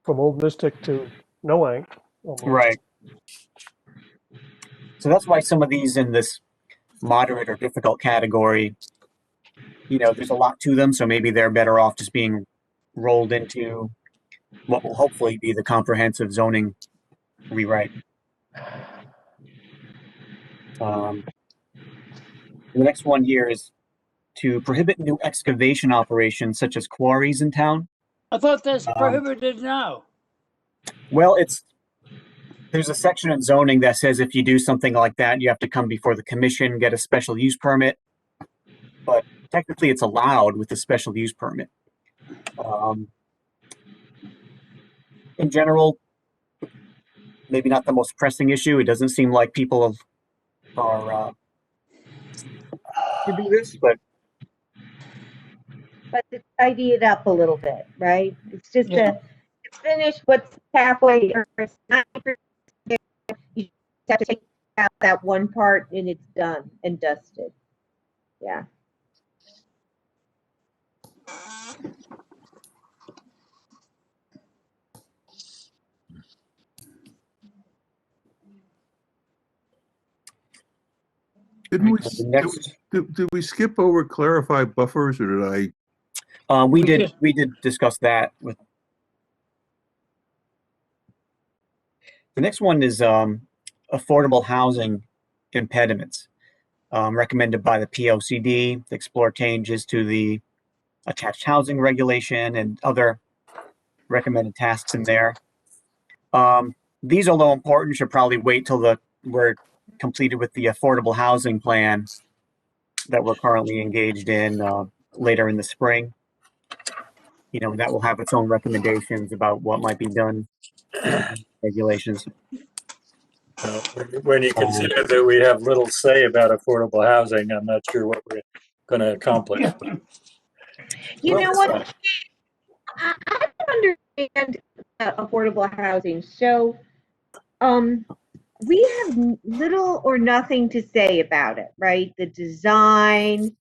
Speaker 2: from Old Mystic to Noank. Almost.
Speaker 5: Right. So that's why some of these in this moderate or difficult category, there's a lot to them, so maybe they're better off just being rolled into what will hopefully be the comprehensive zoning rewrite. The next one here is to prohibit new excavation operations such as quarries in town.
Speaker 1: I thought that's prohibited now.
Speaker 5: Well, there's a section in zoning that says if you do something like that, you have to come before the commission, get a special use permit. But technically it's allowed with a special use permit. In general, maybe not the most pressing issue. It doesn't seem like people are to do this, but
Speaker 8: to tidy it up a little bit, right? It's just to finish what's halfway, or it's not, you have to take out that one part and it's done and dusted. Yeah.
Speaker 6: Did we skip over clarify buffers, or did I?
Speaker 5: We did discuss that. The next one is affordable housing impediments, recommended by the POCD to explore changes to the attached housing regulation and other recommended tasks in there. These, although important, should probably wait till we're completed with the affordable housing plan that we're currently engaged in later in the spring. That will have its own recommendations about what might be done, regulations.
Speaker 3: When you consider that we have little say about affordable housing, I'm not sure what we're going to accomplish.
Speaker 8: You know what? I don't understand affordable housing. So, we have little or nothing to say about it, right? The design,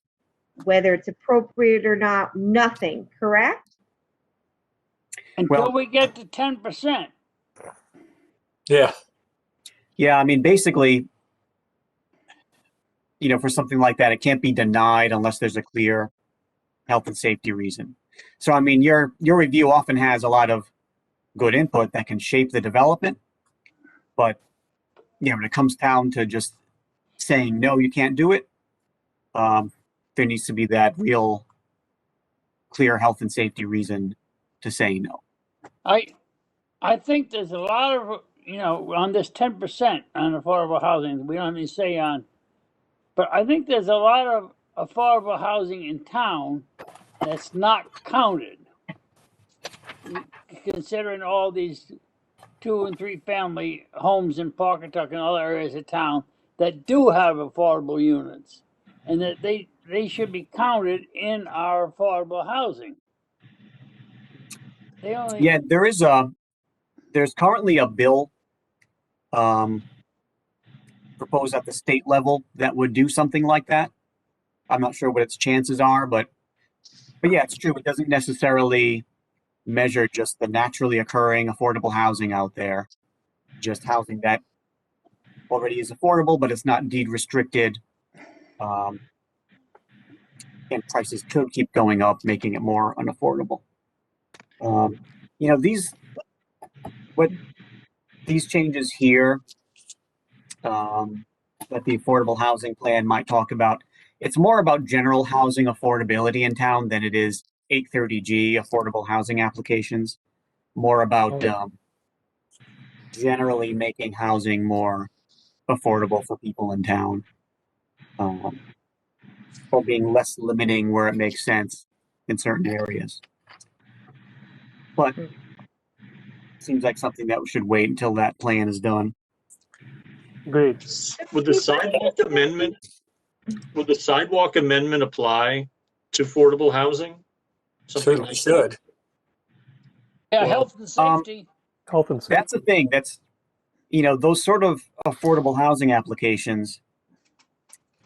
Speaker 8: whether it's appropriate or not, nothing, correct?
Speaker 1: Until we get to 10%.
Speaker 3: Yeah.
Speaker 5: Yeah, I mean, basically, for something like that, it can't be denied unless there's a clear health and safety reason. So, I mean, your review often has a lot of good input that can shape the development, but when it comes down to just saying no, you can't do it, there needs to be that real clear health and safety reason to say no.
Speaker 1: I think there's a lot of, on this 10% on affordable housing, we don't have any say on, but I think there's a lot of affordable housing in town that's not counted, considering all these 2 and 3 family homes in Pawcatuck and other areas of town that do have affordable units, and that they should be counted in our affordable housing.
Speaker 5: Yeah, there's currently a bill proposed at the state level that would do something like that. I'm not sure what its chances are, but yeah, it's true. It doesn't necessarily measure just the naturally occurring affordable housing out there, just housing that already is affordable, but it's not deed restricted. And prices could keep going up, making it more unaffordable. these changes here that the affordable housing plan might talk about, it's more about general housing affordability in town than it is 830G affordable housing applications. More about generally making housing more affordable for people in town, or being less limiting where it makes sense in certain areas. But seems like something that should wait until that plan is done.
Speaker 2: Agreed.
Speaker 10: Would the sidewalk amendment apply to affordable housing? Something
Speaker 3: Certainly
Speaker 10: like
Speaker 3: should.
Speaker 1: Yeah,
Speaker 10: Well,
Speaker 1: health and safety.
Speaker 2: Health and safety.
Speaker 5: That's the thing. That's, those sort of affordable housing applications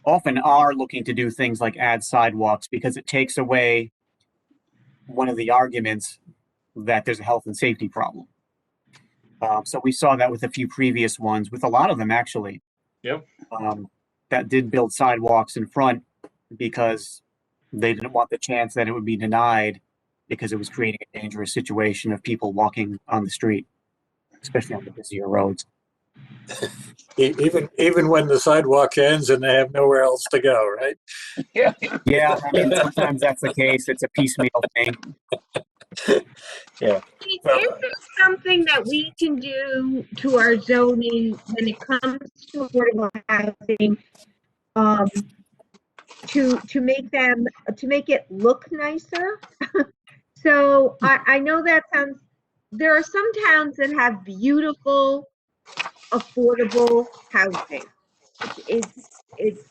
Speaker 5: often are looking to do things like add sidewalks because it takes away one of the arguments that there's a health and safety problem. So we saw that with a few previous ones, with a lot of them actually.
Speaker 10: Yep.
Speaker 5: That did build sidewalks in front because they didn't want the chance that it would be denied because it was creating a dangerous situation of people walking on the street, especially on the busier roads.
Speaker 3: Even when the sidewalk ends and they have nowhere else to go, right?
Speaker 1: Yeah.
Speaker 5: Yeah, I mean, sometimes that's the case. It's a piecemeal thing.
Speaker 3: Yeah.
Speaker 8: Is there something that we can do to our zoning when it comes to affordable housing, to make it look nicer? So I know that sounds. There are some towns that have beautiful, affordable housing. It's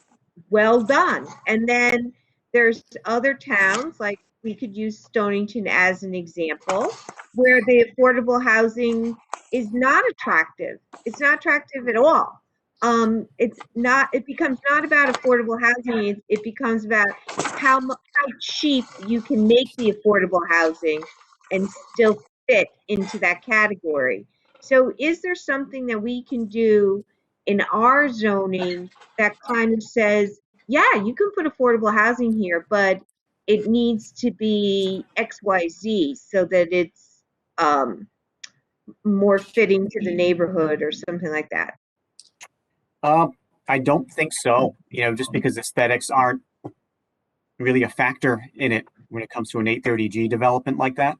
Speaker 8: well done, and then there's other towns, like we could use Stonington as an example, where the affordable housing is not attractive. It's not attractive at all. It becomes not about affordable housing. It becomes about how cheap you can make the affordable housing and still fit into that category. So is there something that we can do in our zoning that kind of says, yeah, you can put affordable housing here, but it needs to be XYZ so that it's more fitting to the neighborhood or something like that?
Speaker 5: I don't think so, just because aesthetics aren't really a factor in it when it comes to an 830G development like that.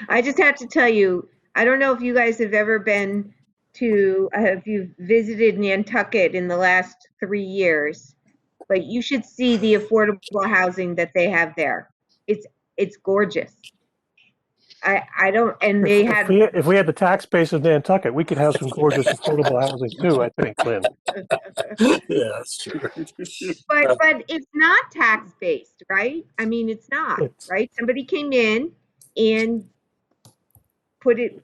Speaker 8: I just have to tell you, I don't know if you guys have ever been if you've visited Nantucket in the last 3 years, but you should see the affordable housing that they have there. It's gorgeous. I don't, and they had.
Speaker 2: If we had the tax base of Nantucket, we could have some gorgeous affordable housing too, I think, Lynn.
Speaker 3: Yeah, that's true.
Speaker 8: But it's not tax based, right? I mean, it's not, right? Somebody came in and put it.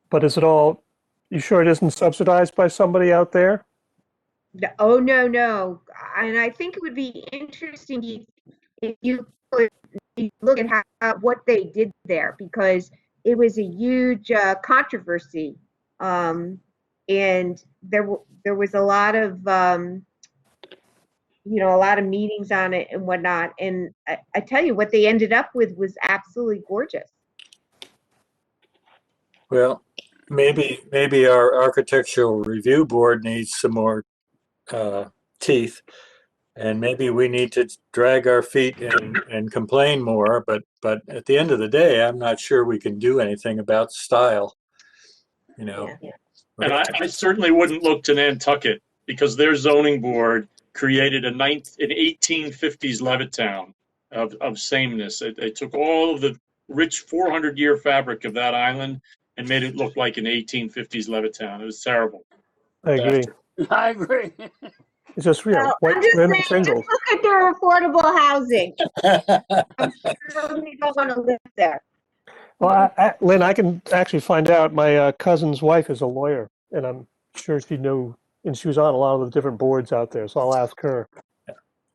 Speaker 2: But is it all, you sure it isn't subsidized by somebody out there?
Speaker 8: Oh, no. And I think it would be interesting if you look at what they did there, because it was a huge controversy. And there was a lot of, a lot of meetings on it and whatnot. And I tell you, what they ended up with was absolutely gorgeous.
Speaker 3: Well, maybe our architectural review board needs some more teeth, and maybe we need to drag our feet and complain more. But at the end of the day, I'm not sure we can do anything about style.
Speaker 8: Yeah.
Speaker 10: And I certainly wouldn't look to Nantucket because their zoning board created an 1850s Levittown of sameness. It took all of the rich 400-year fabric of that island and made it look like an 1850s Levittown. It was terrible.
Speaker 2: I agree.
Speaker 1: I agree.
Speaker 2: It's just real white
Speaker 8: I'm just
Speaker 2: trim
Speaker 8: saying,
Speaker 2: shingles.
Speaker 8: just look at their affordable housing. I'm sure we don't want to live there.
Speaker 2: Well, Lynn, I can actually find out. My cousin's wife is a lawyer, and I'm sure she knew, and she was on a lot of the different boards out there, so I'll ask her.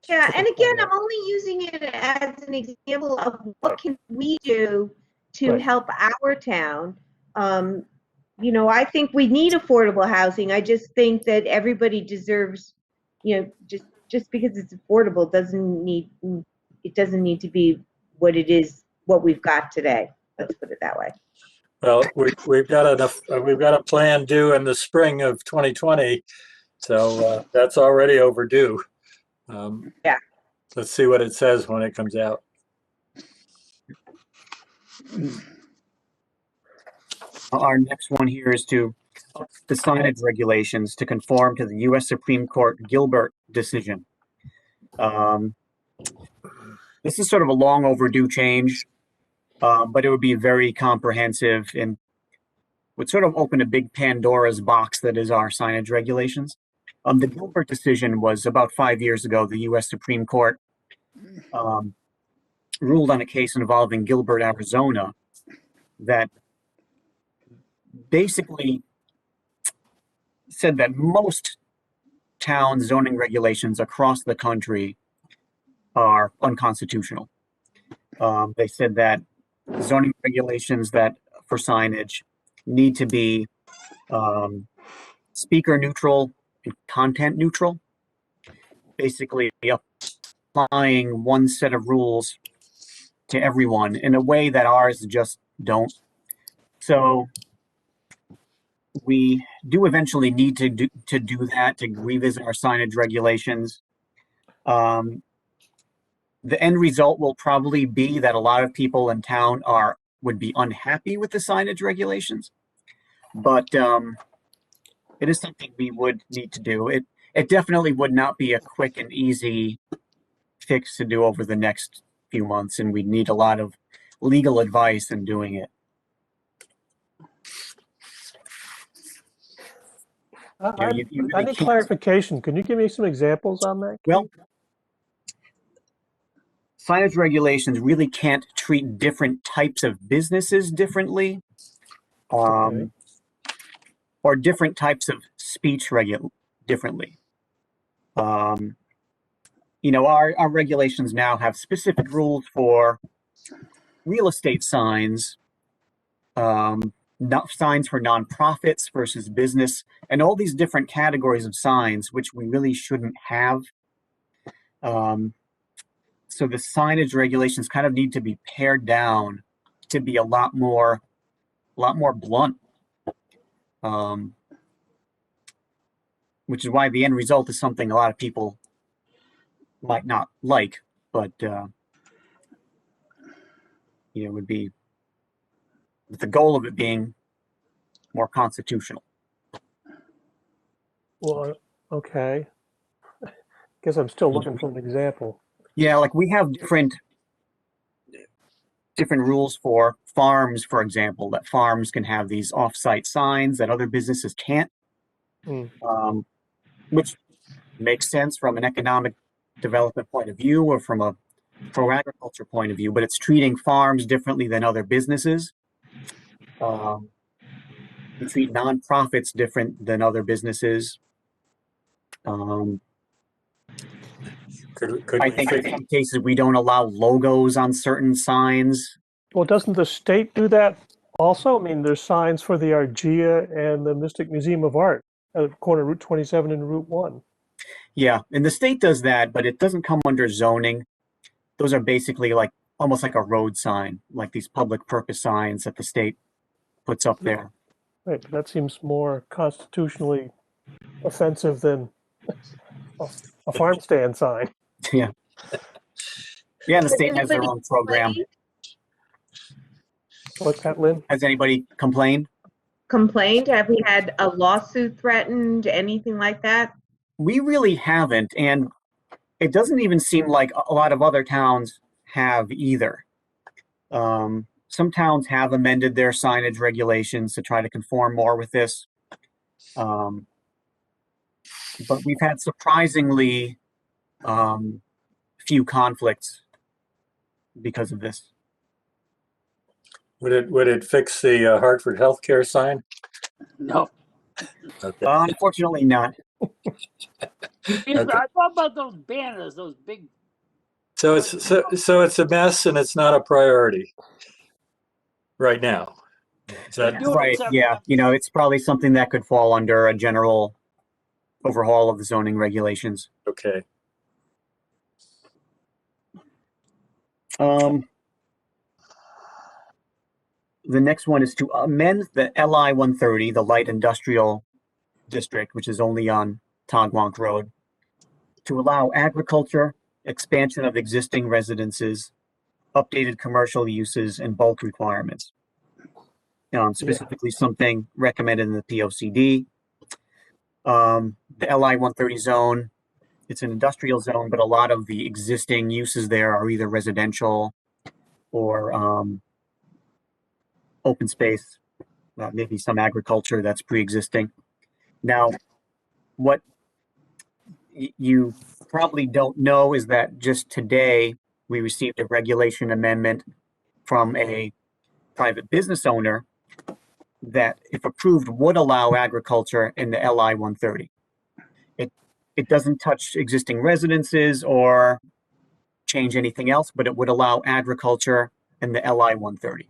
Speaker 8: Yeah, and again, I'm only using it as an example of what can we do to help our town. I think we need affordable housing. I just think that everybody deserves, just because it's affordable doesn't need to be what it is, what we've got today. Let's put it that way.
Speaker 3: Well, we've got enough, we've got a plan due in the spring of 2020, so that's already overdue.
Speaker 8: Yeah.
Speaker 3: Let's see what it says when it comes out.
Speaker 5: Our next one here is to up the signage regulations to conform to the U.S. Supreme Court Gilbert decision. This is sort of a long overdue change, but it would be very comprehensive and would sort of open a big Pandora's box that is our signage regulations. The Gilbert decision was about 5 years ago. The U.S. Supreme Court ruled on a case involving Gilbert, Arizona, that basically said that most town zoning regulations across the country are unconstitutional. They said that zoning regulations that for signage need to be speaker neutral and content neutral, basically applying one set of rules to everyone in a way that ours just don't. So we do eventually need to do that, to revisit our signage regulations. The end result will probably be that a lot of people in town would be unhappy with the signage regulations, but it is something we would need to do. It definitely would not be a quick and easy fix to do over the next few months, and we'd need a lot of legal advice in doing it.
Speaker 2: I need clarification. Can you give me some examples on that?
Speaker 5: Well, signage regulations really can't treat different types of businesses differently, or different types of speech differently. You know, our regulations now have specific rules for real estate signs, signs for nonprofits versus business, and all these different categories of signs, which we really shouldn't have. So the signage regulations kind of need to be pared down to be a lot more blunt, which is why the end result is something a lot of people might not like, but you know, would be with the goal of it being more constitutional.
Speaker 2: Well, okay. Guess I'm still looking for an example.
Speaker 5: Yeah, like we have different rules for farms, for example, that farms can have these off-site signs that other businesses can't, which makes sense from an economic development point of view or from a pro-agriculture point of view, but it's treating farms differently than other businesses. We treat nonprofits different than other businesses. I think in some cases we don't allow logos on certain signs.
Speaker 2: Well, doesn't the state do that also? I mean, there's signs for the Argia and the Mystic Museum of Art at the corner of Route 27 and Route 1.
Speaker 5: Yeah, and the state does that, but it doesn't come under zoning. Those are basically like almost like a road sign, like these public purpose signs that the state puts up there.
Speaker 2: Right, but that seems more constitutionally offensive than a farm stand sign.
Speaker 5: Yeah. Yeah, the state has their own program.
Speaker 2: What's that, Lynn?
Speaker 5: Has anybody complained?
Speaker 8: Complained? Have we had a lawsuit threatened, anything like that?
Speaker 5: We really haven't, and it doesn't even seem like a lot of other towns have either. Some towns have amended their signage regulations to try to conform more with this. But we've had surprisingly few conflicts because of this.
Speaker 3: Would it fix the Hartford healthcare sign?
Speaker 1: No.
Speaker 3: Okay.
Speaker 5: Unfortunately not.
Speaker 1: I thought about those banners, those big.
Speaker 3: So it's a mess and it's not a priority right now. Is that
Speaker 5: right? Yeah, you know, it's probably something that could fall under a general overhaul of the zoning regulations.
Speaker 3: okay?
Speaker 5: The next one is to amend the LI 130, the light industrial district, which is only on Togwonk Road, to allow agriculture, expansion of existing residences, updated commercial uses, and bulk requirements. Specifically something recommended in the POCD. The LI 130 zone, it's an industrial zone, but a lot of the existing uses there are either residential or open space, maybe some agriculture that's pre-existing. Now, what you probably don't know is that just today we received a regulation amendment from a private business owner that, if approved, would allow agriculture in the LI 130. It doesn't touch existing residences or change anything else, but it would allow agriculture in the LI 130.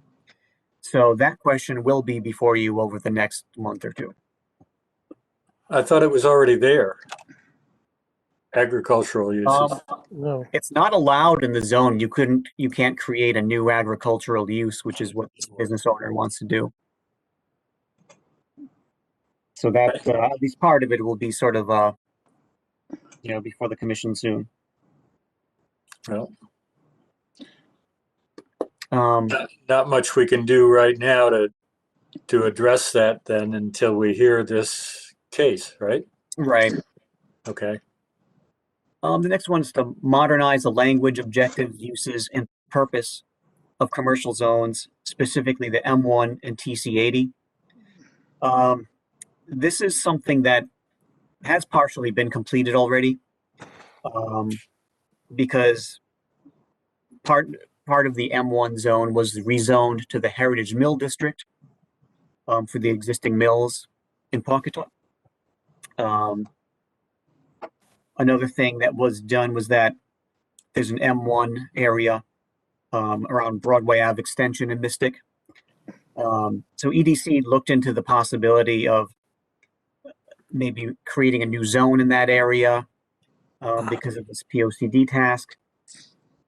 Speaker 5: So that question will be before you over the next month or two.
Speaker 3: I thought it was already there. Agricultural uses.
Speaker 2: No.
Speaker 5: It's not allowed in the zone. You can't create a new agricultural use, which is what this business owner wants to do. So that at least part of it will be sort of before the commission soon.
Speaker 3: Well, not much we can do right now to address that then until we hear this case, right?
Speaker 5: Right.
Speaker 3: Okay.
Speaker 5: The next one is to modernize the language, objectives, uses, and purpose of commercial zones, specifically the M1 and TC80. This is something that has partially been completed already, because part of the M1 zone was rezoned to the Heritage Mill District for the existing mills in Pawcatuck. Another thing that was done was that there's an M1 area around Broadway Ave Extension in Mystic. So EDC looked into the possibility of maybe creating a new zone in that area because of this POCD task.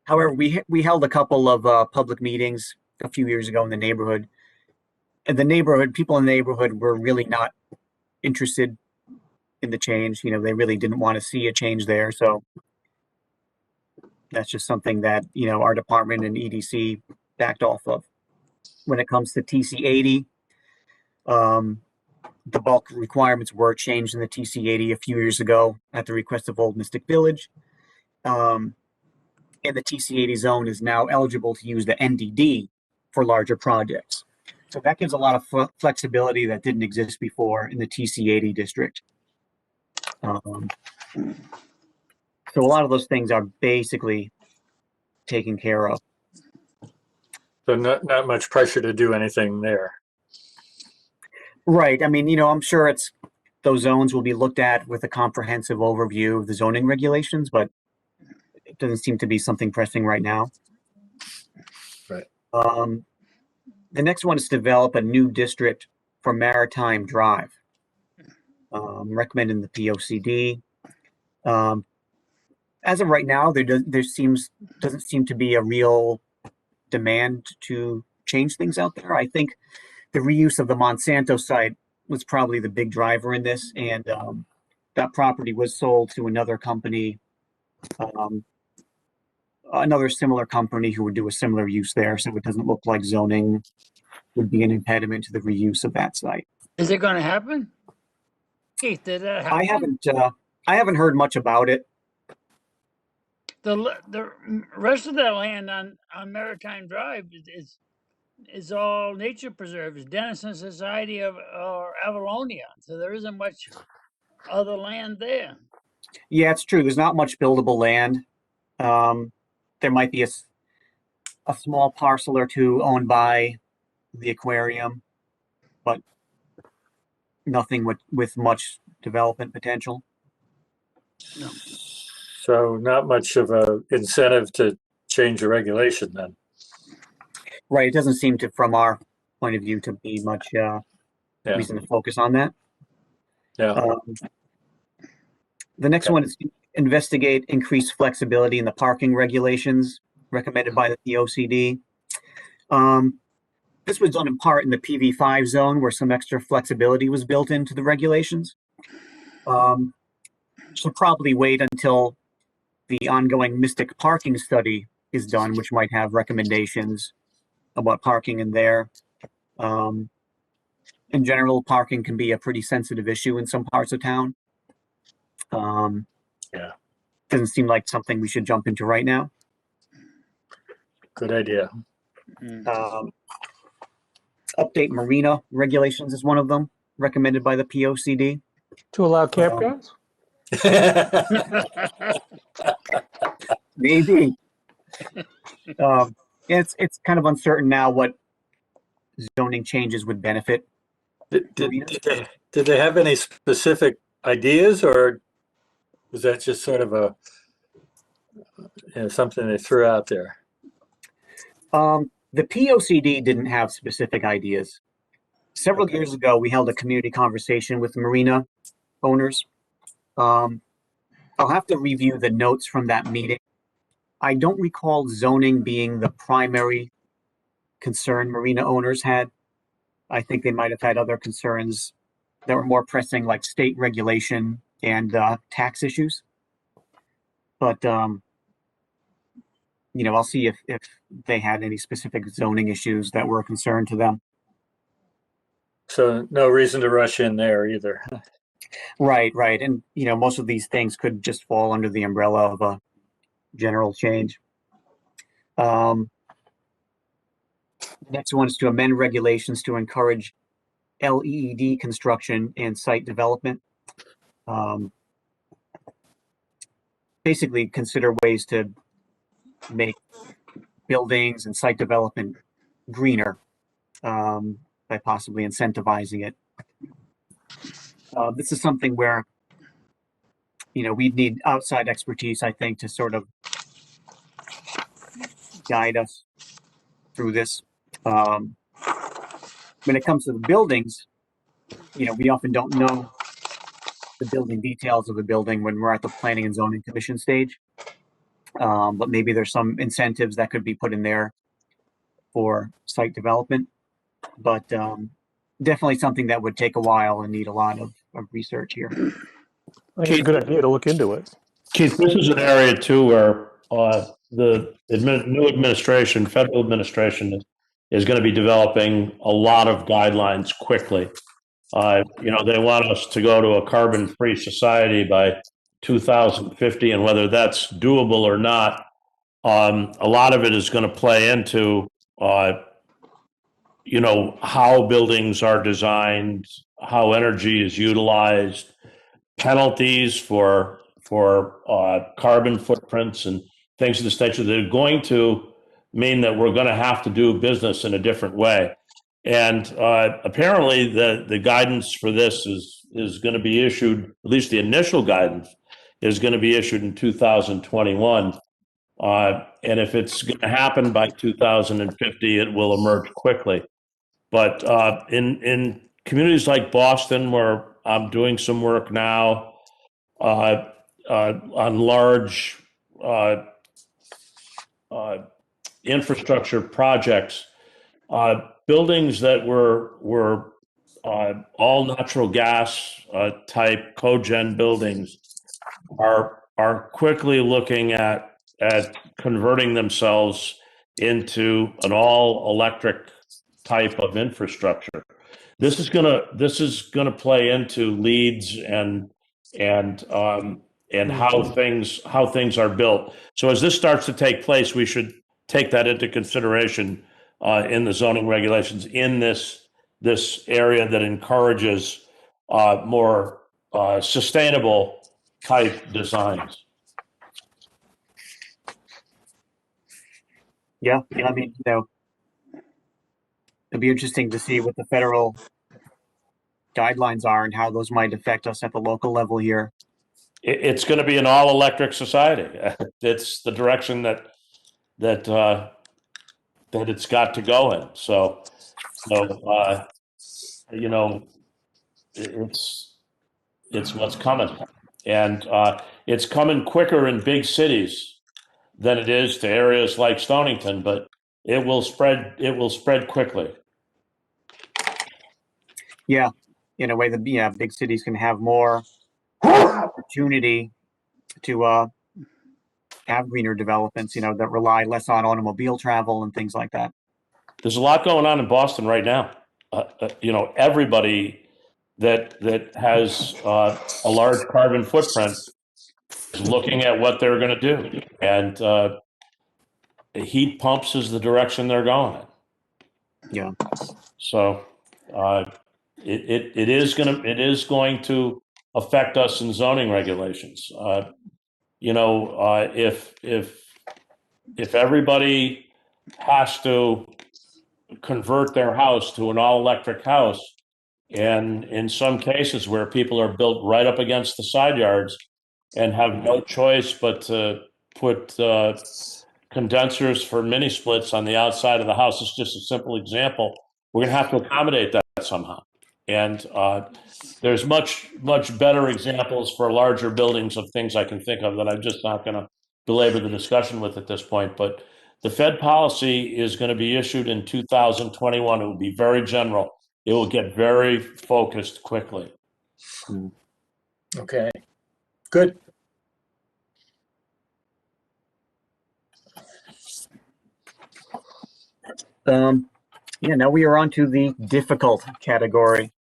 Speaker 5: However, we held a couple of public meetings a few years ago in the neighborhood. And people in the neighborhood were really not interested in the change. They really didn't want to see a change there. So that's just something that, our department and EDC backed off of. When it comes to TC80, the bulk requirements were changed in the TC80 a few years ago at the request of Old Mystic Village. And the TC80 zone is now eligible to use the NDD for larger projects. So that gives a lot of flexibility that didn't exist before in the TC80 district. So a lot of those things are basically taken care of.
Speaker 3: So not much pressure to do anything there.
Speaker 5: Right. I mean, I'm sure those zones will be looked at with a comprehensive overview of the zoning regulations, but it doesn't seem to be something pressing right now.
Speaker 3: Right.
Speaker 5: The next one is to develop a new district for Maritime Drive. Recommended in the POCD. As of right now, there doesn't seem to be a real demand to change things out there. I think the reuse of the Monsanto site was probably the big driver in this, and that property was sold to another company, another similar company who would do a similar use there. So it doesn't look like zoning would be an impediment to the reuse of that site.
Speaker 1: Is it going to happen? Keith, did that happen?
Speaker 5: I haven't heard much about it.
Speaker 1: The rest of that land on Maritime Drive is all nature preserve. It's Denison Society or Avalonia, so there isn't much other land there.
Speaker 5: Yeah, it's true. There's not much buildable land. There might be a small parcel or two owned by the aquarium, but nothing with much development potential.
Speaker 1: No.
Speaker 3: So not much of a incentive to change the regulation then.
Speaker 5: Right. It doesn't seem to, from our point of view, to be much reason to focus on that.
Speaker 3: Yeah.
Speaker 5: The next one is to investigate increased flexibility in the parking regulations recommended by the POCD. This was done in part in the PV5 zone where some extra flexibility was built into the regulations. Should probably wait until the ongoing Mystic parking study is done, which might have recommendations about parking in there. In general, parking can be a pretty sensitive issue in some parts of town.
Speaker 3: Yeah.
Speaker 5: Doesn't seem like something we should jump into right now.
Speaker 3: Good idea.
Speaker 5: Update marina regulations is one of them, recommended by the POCD.
Speaker 2: To allow campgrounds?
Speaker 5: Maybe. It's kind of uncertain now what zoning changes would benefit.
Speaker 3: Did they have any specific ideas, or was that just sort of a something they threw out there?
Speaker 5: The POCD didn't have specific ideas. Several years ago, we held a community conversation with marina owners. I'll have to review the notes from that meeting. I don't recall zoning being the primary concern marina owners had. I think they might have had other concerns that were more pressing, like state regulation and tax issues. But I'll see if they had any specific zoning issues that were a concern to them.
Speaker 3: So no reason to rush in there either.
Speaker 5: Right. And, most of these things could just fall under the umbrella of a general change. Next one is to amend regulations to encourage LEED construction and site development. Basically, consider ways to make buildings and site development greener by possibly incentivizing it. This is something where, we'd need outside expertise, I think, to sort of guide us through this. When it comes to the buildings, we often don't know the building details of the building when we're at the planning and zoning commission stage. But maybe there's some incentives that could be put in there for site development. But definitely something that would take a while and need a lot of research here.
Speaker 2: I think it's a good idea to look into it.
Speaker 11: Keith, this is an area too where the new administration, federal administration, is going to be developing a lot of guidelines quickly. They want us to go to a carbon-free society by 2050, and whether that's doable or not, a lot of it is going to play into, how buildings are designed, how energy is utilized, penalties for carbon footprints and things of this nature that are going to mean that we're going to have to do business in a different way. And apparently the guidance for this is going to be issued, at least the initial guidance is going to be issued in 2021. And if it's going to happen by 2050, it will emerge quickly. But in communities like Boston, where I'm doing some work now on large infrastructure projects, buildings that were all natural gas type cogen buildings are quickly looking at converting themselves into an all electric type of infrastructure. This is gonna play into leads and how things are built. So as this starts to take place, we should take that into consideration in the zoning regulations in this area that encourages more sustainable type designs.
Speaker 5: Yeah, I mean, it'd be interesting to see what the federal guidelines are and how those might affect us at the local level here.
Speaker 11: It's going to be an all electric society. It's the direction that it's got to go in. So it's what's coming, and it's coming quicker in big cities than it is to areas like Stonington, but it will spread quickly.
Speaker 5: Yeah, in a way that big cities can have more opportunity to have greener developments, that rely less on automobile travel and things like that.
Speaker 11: There's a lot going on in Boston right now. Everybody that has a large carbon footprint is looking at what they're going to do, and heat pumps is the direction they're going in.
Speaker 5: Yeah.
Speaker 11: So it is going to affect us in zoning regulations. If everybody has to convert their house to an all-electric house, and in some cases where people are built right up against the side yards and have no choice but to put condensers for mini splits on the outside of the house, is just a simple example. We're going to have to accommodate that somehow. And there's much better examples for larger buildings of things I can think of that I'm just not going to belabor the discussion with at this point. But the Fed policy is going to be issued in 2021. It will be very general. It will get very focused quickly.
Speaker 3: Okay, good.
Speaker 5: Now we are on to the difficult category.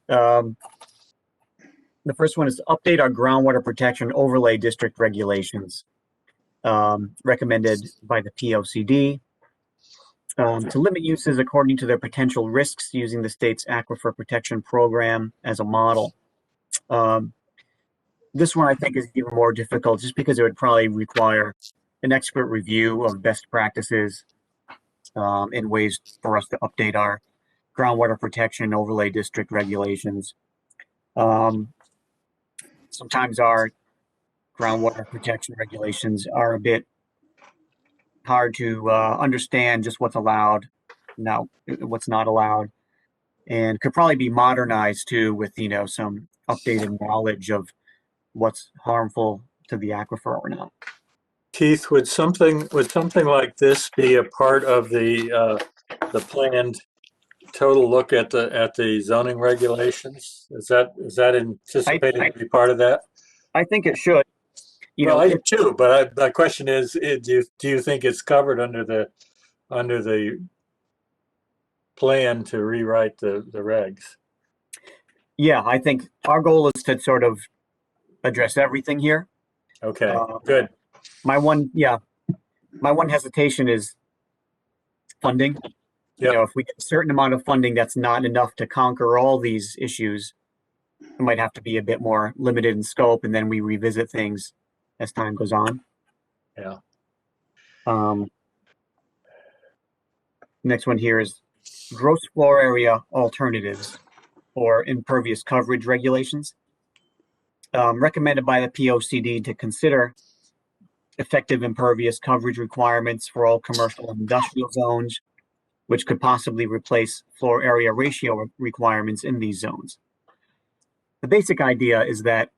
Speaker 5: The first one is to update our groundwater protection overlay district regulations, recommended by the POCD, to limit uses according to their potential risks using the state's aquifer protection program as a model. This one I think is even more difficult just because it would probably require an expert review of best practices in ways for us to update our groundwater protection overlay district regulations. Sometimes our groundwater protection regulations are a bit hard to understand just what's allowed, now what's not allowed, and could probably be modernized too with some updated knowledge of what's harmful to the aquifer or not.
Speaker 3: Keith, would something like this be a part of the planned total look at the zoning regulations? Is that anticipated to be part of that?
Speaker 5: I think it should.
Speaker 3: I do too, but my question is, do you think it's covered under the plan to rewrite the regs?
Speaker 5: Yeah, I think our goal is to sort of address everything here.
Speaker 3: Okay, good.
Speaker 5: My one hesitation is funding.
Speaker 3: Yep.
Speaker 5: If we get a certain amount of funding that's not enough to conquer all these issues, it might have to be a bit more limited in scope, and then we revisit things as time goes on.
Speaker 3: Yeah.
Speaker 5: Next one here is gross floor area alternatives or impervious coverage regulations. Recommended by the POCD to consider effective impervious coverage requirements for all commercial and industrial zones, which could possibly replace floor area ratio requirements in these zones. The basic idea is that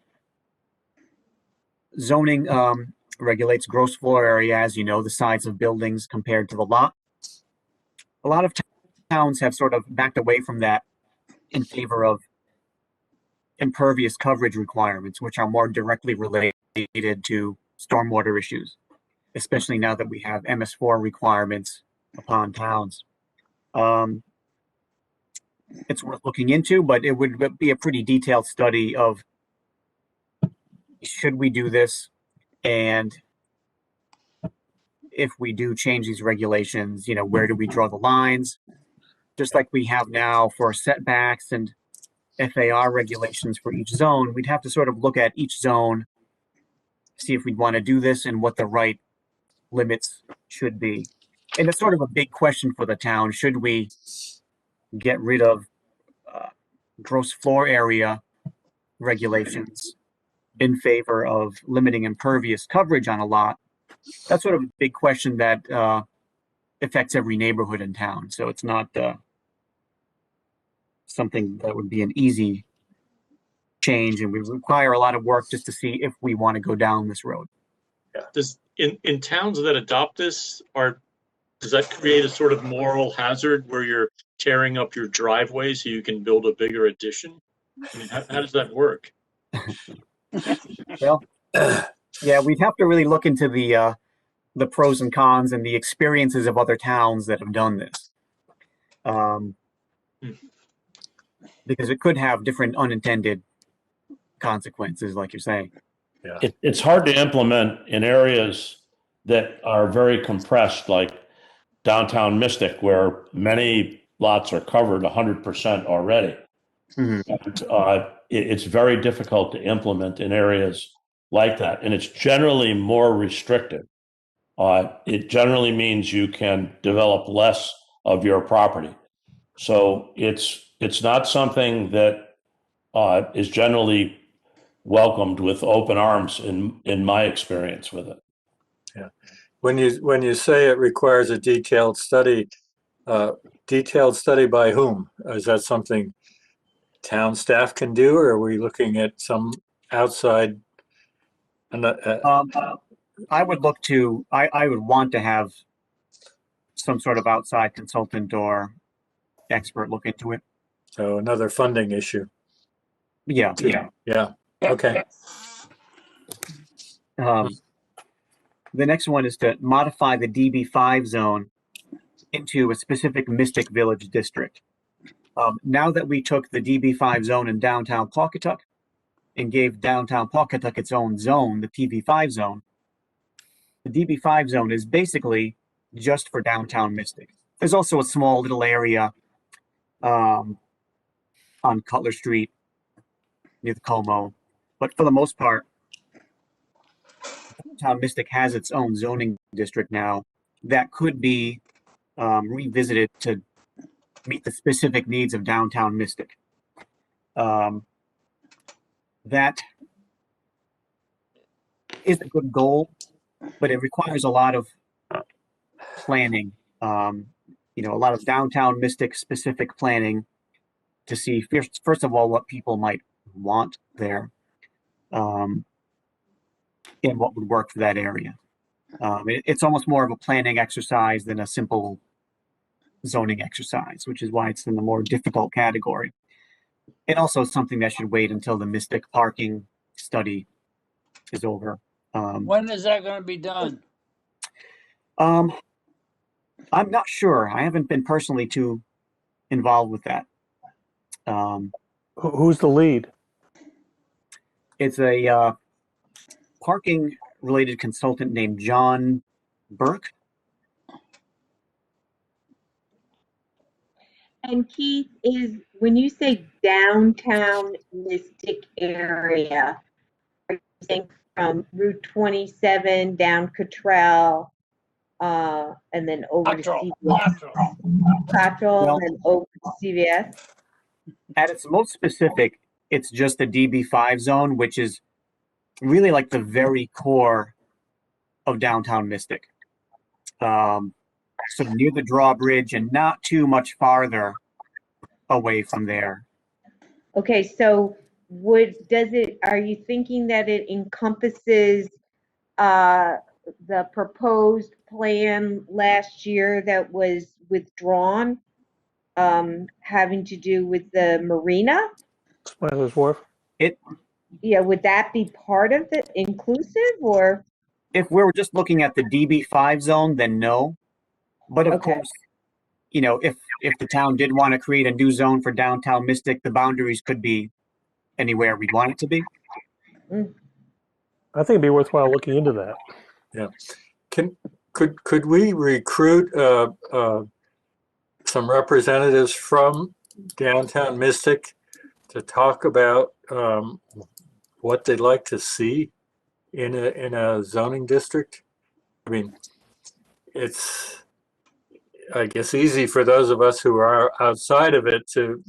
Speaker 5: zoning regulates gross floor area, as you know, the size of buildings compared to the lot. A lot of towns have sort of backed away from that in favor of impervious coverage requirements, which are more directly related to stormwater issues, especially now that we have MS4 requirements upon towns. It's worth looking into, but it would be a pretty detailed study of should we do this, and if we do change these regulations, where do we draw the lines? Just like we have now for setbacks and FAR regulations for each zone, we'd have to sort of look at each zone, see if we'd want to do this and what the right limits should be. And it's sort of a big question for the town. Should we get rid of gross floor area regulations in favor of limiting impervious coverage on a lot? That's sort of a big question that affects every neighborhood in town. So it's not something that would be an easy change, and we require a lot of work just to see if we want to go down this road.
Speaker 10: In towns that adopt this, are does that create a sort of moral hazard where you're tearing up your driveway so you can build a bigger addition? I mean, how does that work?
Speaker 5: Well, yeah, we'd have to really look into the pros and cons and the experiences of other towns that have done this. Because it could have different unintended consequences, like you're saying.
Speaker 3: Yeah.
Speaker 11: It's hard to implement in areas that are very compressed, like downtown Mystic, where many lots are covered 100% already.
Speaker 5: Mhm.
Speaker 11: And, it's very difficult to implement in areas like that, and it's generally more restrictive. It generally means you can develop less of your property. So it's not something that is generally welcomed with open arms in my experience with it.
Speaker 3: Yeah. When you say it requires a detailed study by whom? Is that something town staff can do, or are we looking at some outside?
Speaker 5: I would look to, I would want to have some sort of outside consultant or expert look into it.
Speaker 3: So another funding issue.
Speaker 5: Yeah.
Speaker 3: Yeah. Okay.
Speaker 5: The next one is to modify the DB5 zone into a specific Mystic Village district. Now that we took the DB5 zone in downtown Pawcatuck and gave downtown Pawcatuck its own zone, the PV5 zone, the DB5 zone is basically just for downtown Mystic. There's also a small little area on Cutler Street near the Como, but for the most part, downtown Mystic has its own zoning district now that could be revisited to meet the specific needs of downtown Mystic. That is a good goal, but it requires a lot of planning. A lot of downtown Mystic specific planning to see first of all what people might want there, and what would work for that area. It's almost more of a planning exercise than a simple zoning exercise, which is why it's in the more difficult category. And also something that should wait until the Mystic parking study is over.
Speaker 1: When is that going to be done?
Speaker 5: I'm not sure. I haven't been personally too involved with that.
Speaker 2: Who's the lead?
Speaker 5: It's a parking related consultant named John Burke.
Speaker 8: And Keith, is when you say downtown Mystic area, are you saying from Route 27 down Cottrell, and then over to CVS? Cottrell and over to CVS?
Speaker 5: At its most specific, it's just the DB5 zone, which is really like the very core of downtown Mystic. So near the drawbridge and not too much farther away from there.
Speaker 8: Okay, so are you thinking that it encompasses the proposed plan last year that was withdrawn, having to do with the marina?
Speaker 2: Smiler's Wharf.
Speaker 8: Yeah, would that be part of the inclusive, or?
Speaker 5: If we were just looking at the DB5 zone, then no. But of course, if the town did want to create a new zone for downtown Mystic, the boundaries could be anywhere we'd want it to be.
Speaker 2: I think it'd be worthwhile looking into that.
Speaker 3: Yeah. Could we recruit some representatives from downtown Mystic to talk about what they'd like to see in a zoning district? I mean, it's, I guess, easy for those of us who are outside of it to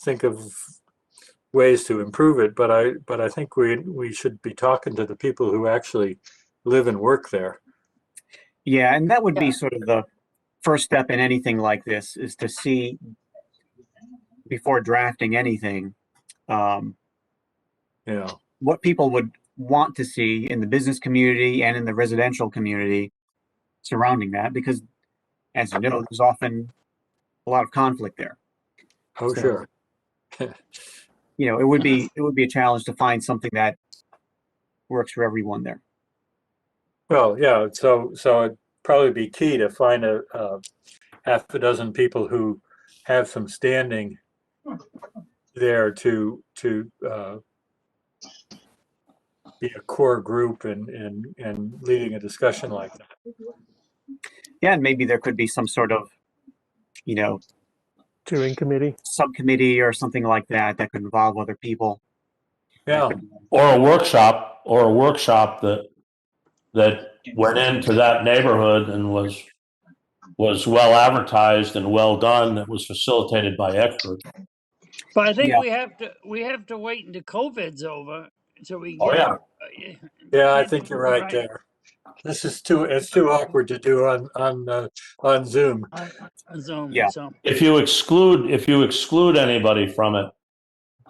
Speaker 3: think of ways to improve it, but I think we should be talking to the people who actually live and work there.
Speaker 5: Yeah, and that would be sort of the first step in anything like this, is to see, before drafting anything, what people would want to see in the business community and in the residential community surrounding that, because as you know, there's often a lot of conflict there.
Speaker 3: Oh,
Speaker 5: So,
Speaker 3: sure.
Speaker 5: You know, it would be a challenge to find something that works for everyone there.
Speaker 3: Well, yeah, so it'd probably be key to find a half a dozen people who have some standing there to be a core group and leading a discussion like that.
Speaker 5: Yeah, and maybe there could be some sort of, you know,
Speaker 2: Steering committee.
Speaker 5: subcommittee or something like that that could involve other people.
Speaker 3: Yeah,
Speaker 11: Or a workshop, that went into that neighborhood and was well advertised and well done, that was facilitated by experts.
Speaker 1: But I think
Speaker 5: Yeah.
Speaker 1: we have to wait until COVID's over so we
Speaker 11: Oh,
Speaker 1: get.
Speaker 11: yeah.
Speaker 3: yeah, I think you're right there. This is it's too awkward to do on Zoom.
Speaker 1: On Zoom.
Speaker 5: Yeah.
Speaker 1: So
Speaker 11: If you exclude anybody from it,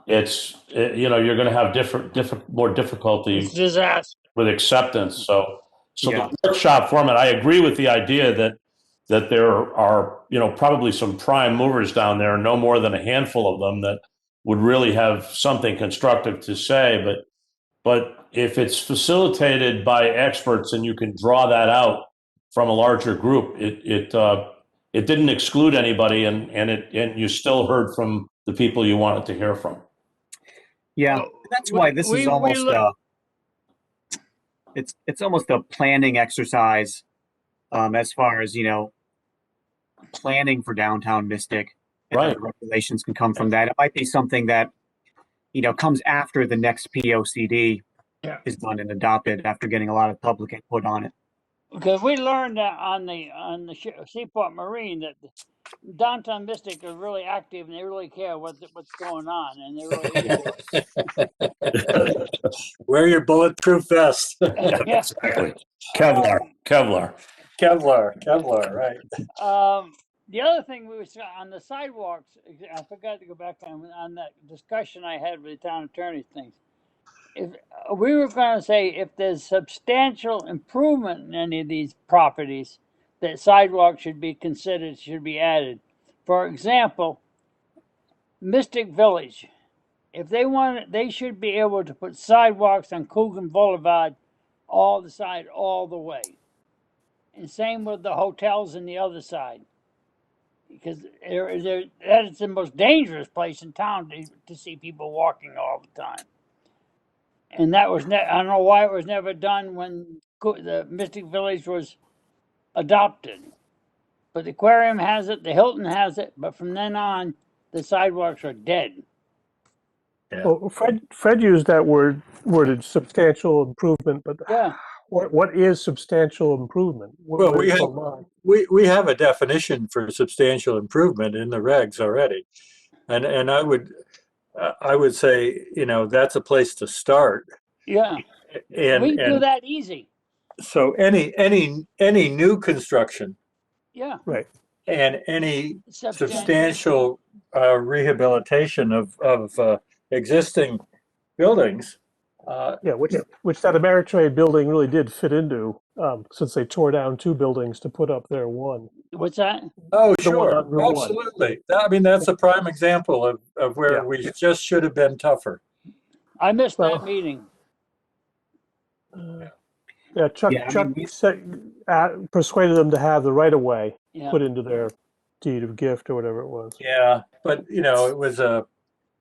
Speaker 11: you're going to have more difficulty
Speaker 1: it's disaster.
Speaker 11: with acceptance. So
Speaker 5: Yeah.
Speaker 11: the workshop format, I agree with the idea that there are, probably some prime movers down there, no more than a handful of them that would really have something constructive to say. But if it's facilitated by experts and you can draw that out from a larger group, it didn't exclude anybody, and you still heard from the people you wanted to hear from.
Speaker 5: Yeah,
Speaker 1: Well,
Speaker 5: that's why this is almost it's almost a planning exercise, as far as, planning for downtown Mystic. And
Speaker 11: Right.
Speaker 5: the regulations can come from that. It might be something that, comes after the next POCD is done and adopted, after getting a lot of public input on it.
Speaker 1: Because we learned that on the Seaport Marine that downtown Mystic are really active and they really care what's going on, and they're really into
Speaker 3: Wear your bulletproof vest.
Speaker 1: it. Yeah.
Speaker 11: Exactly. Kevlar.
Speaker 3: Kevlar, right.
Speaker 1: The other thing we was on the sidewalks, I forgot to go back on that discussion I had with the town attorney things. If we were going to say if there's substantial improvement in any of these properties, that sidewalks should be considered, should be added. For example, Mystic Village, if they want it, they should be able to put sidewalks on Coogan Boulevard all the way. And same with the hotels on the other side. Because that is the most dangerous place in town to see people walking all the time. And that was I don't know why it was never done when the Mystic Village was adopted. But the aquarium has it, the Hilton has it, but from then on, the sidewalks are dead.
Speaker 3: Yeah.
Speaker 2: Well, Fred used that worded substantial improvement, but
Speaker 1: Yeah.
Speaker 2: what is substantial improvement?
Speaker 3: Well,
Speaker 2: Where's the line?
Speaker 3: we have a definition for substantial improvement in the regs already, and I would say, that's a place to start.
Speaker 1: Yeah.
Speaker 3: And
Speaker 1: we can do that easy.
Speaker 3: So any new construction,
Speaker 1: Yeah.
Speaker 2: Right.
Speaker 3: and any substantial rehabilitation of existing buildings.
Speaker 2: Yeah, which that Ameritrade building really did fit into, since they tore down 2 buildings to put up their one.
Speaker 1: What's that?
Speaker 3: Oh,
Speaker 2: The one
Speaker 3: sure,
Speaker 2: on Route 1.
Speaker 3: absolutely. That's a prime example of where we just should have been tougher.
Speaker 1: I missed that meeting.
Speaker 2: Yeah, Chuck persuaded them to have the right of way put into their deed of gift or whatever it was.
Speaker 3: Yeah, but it was a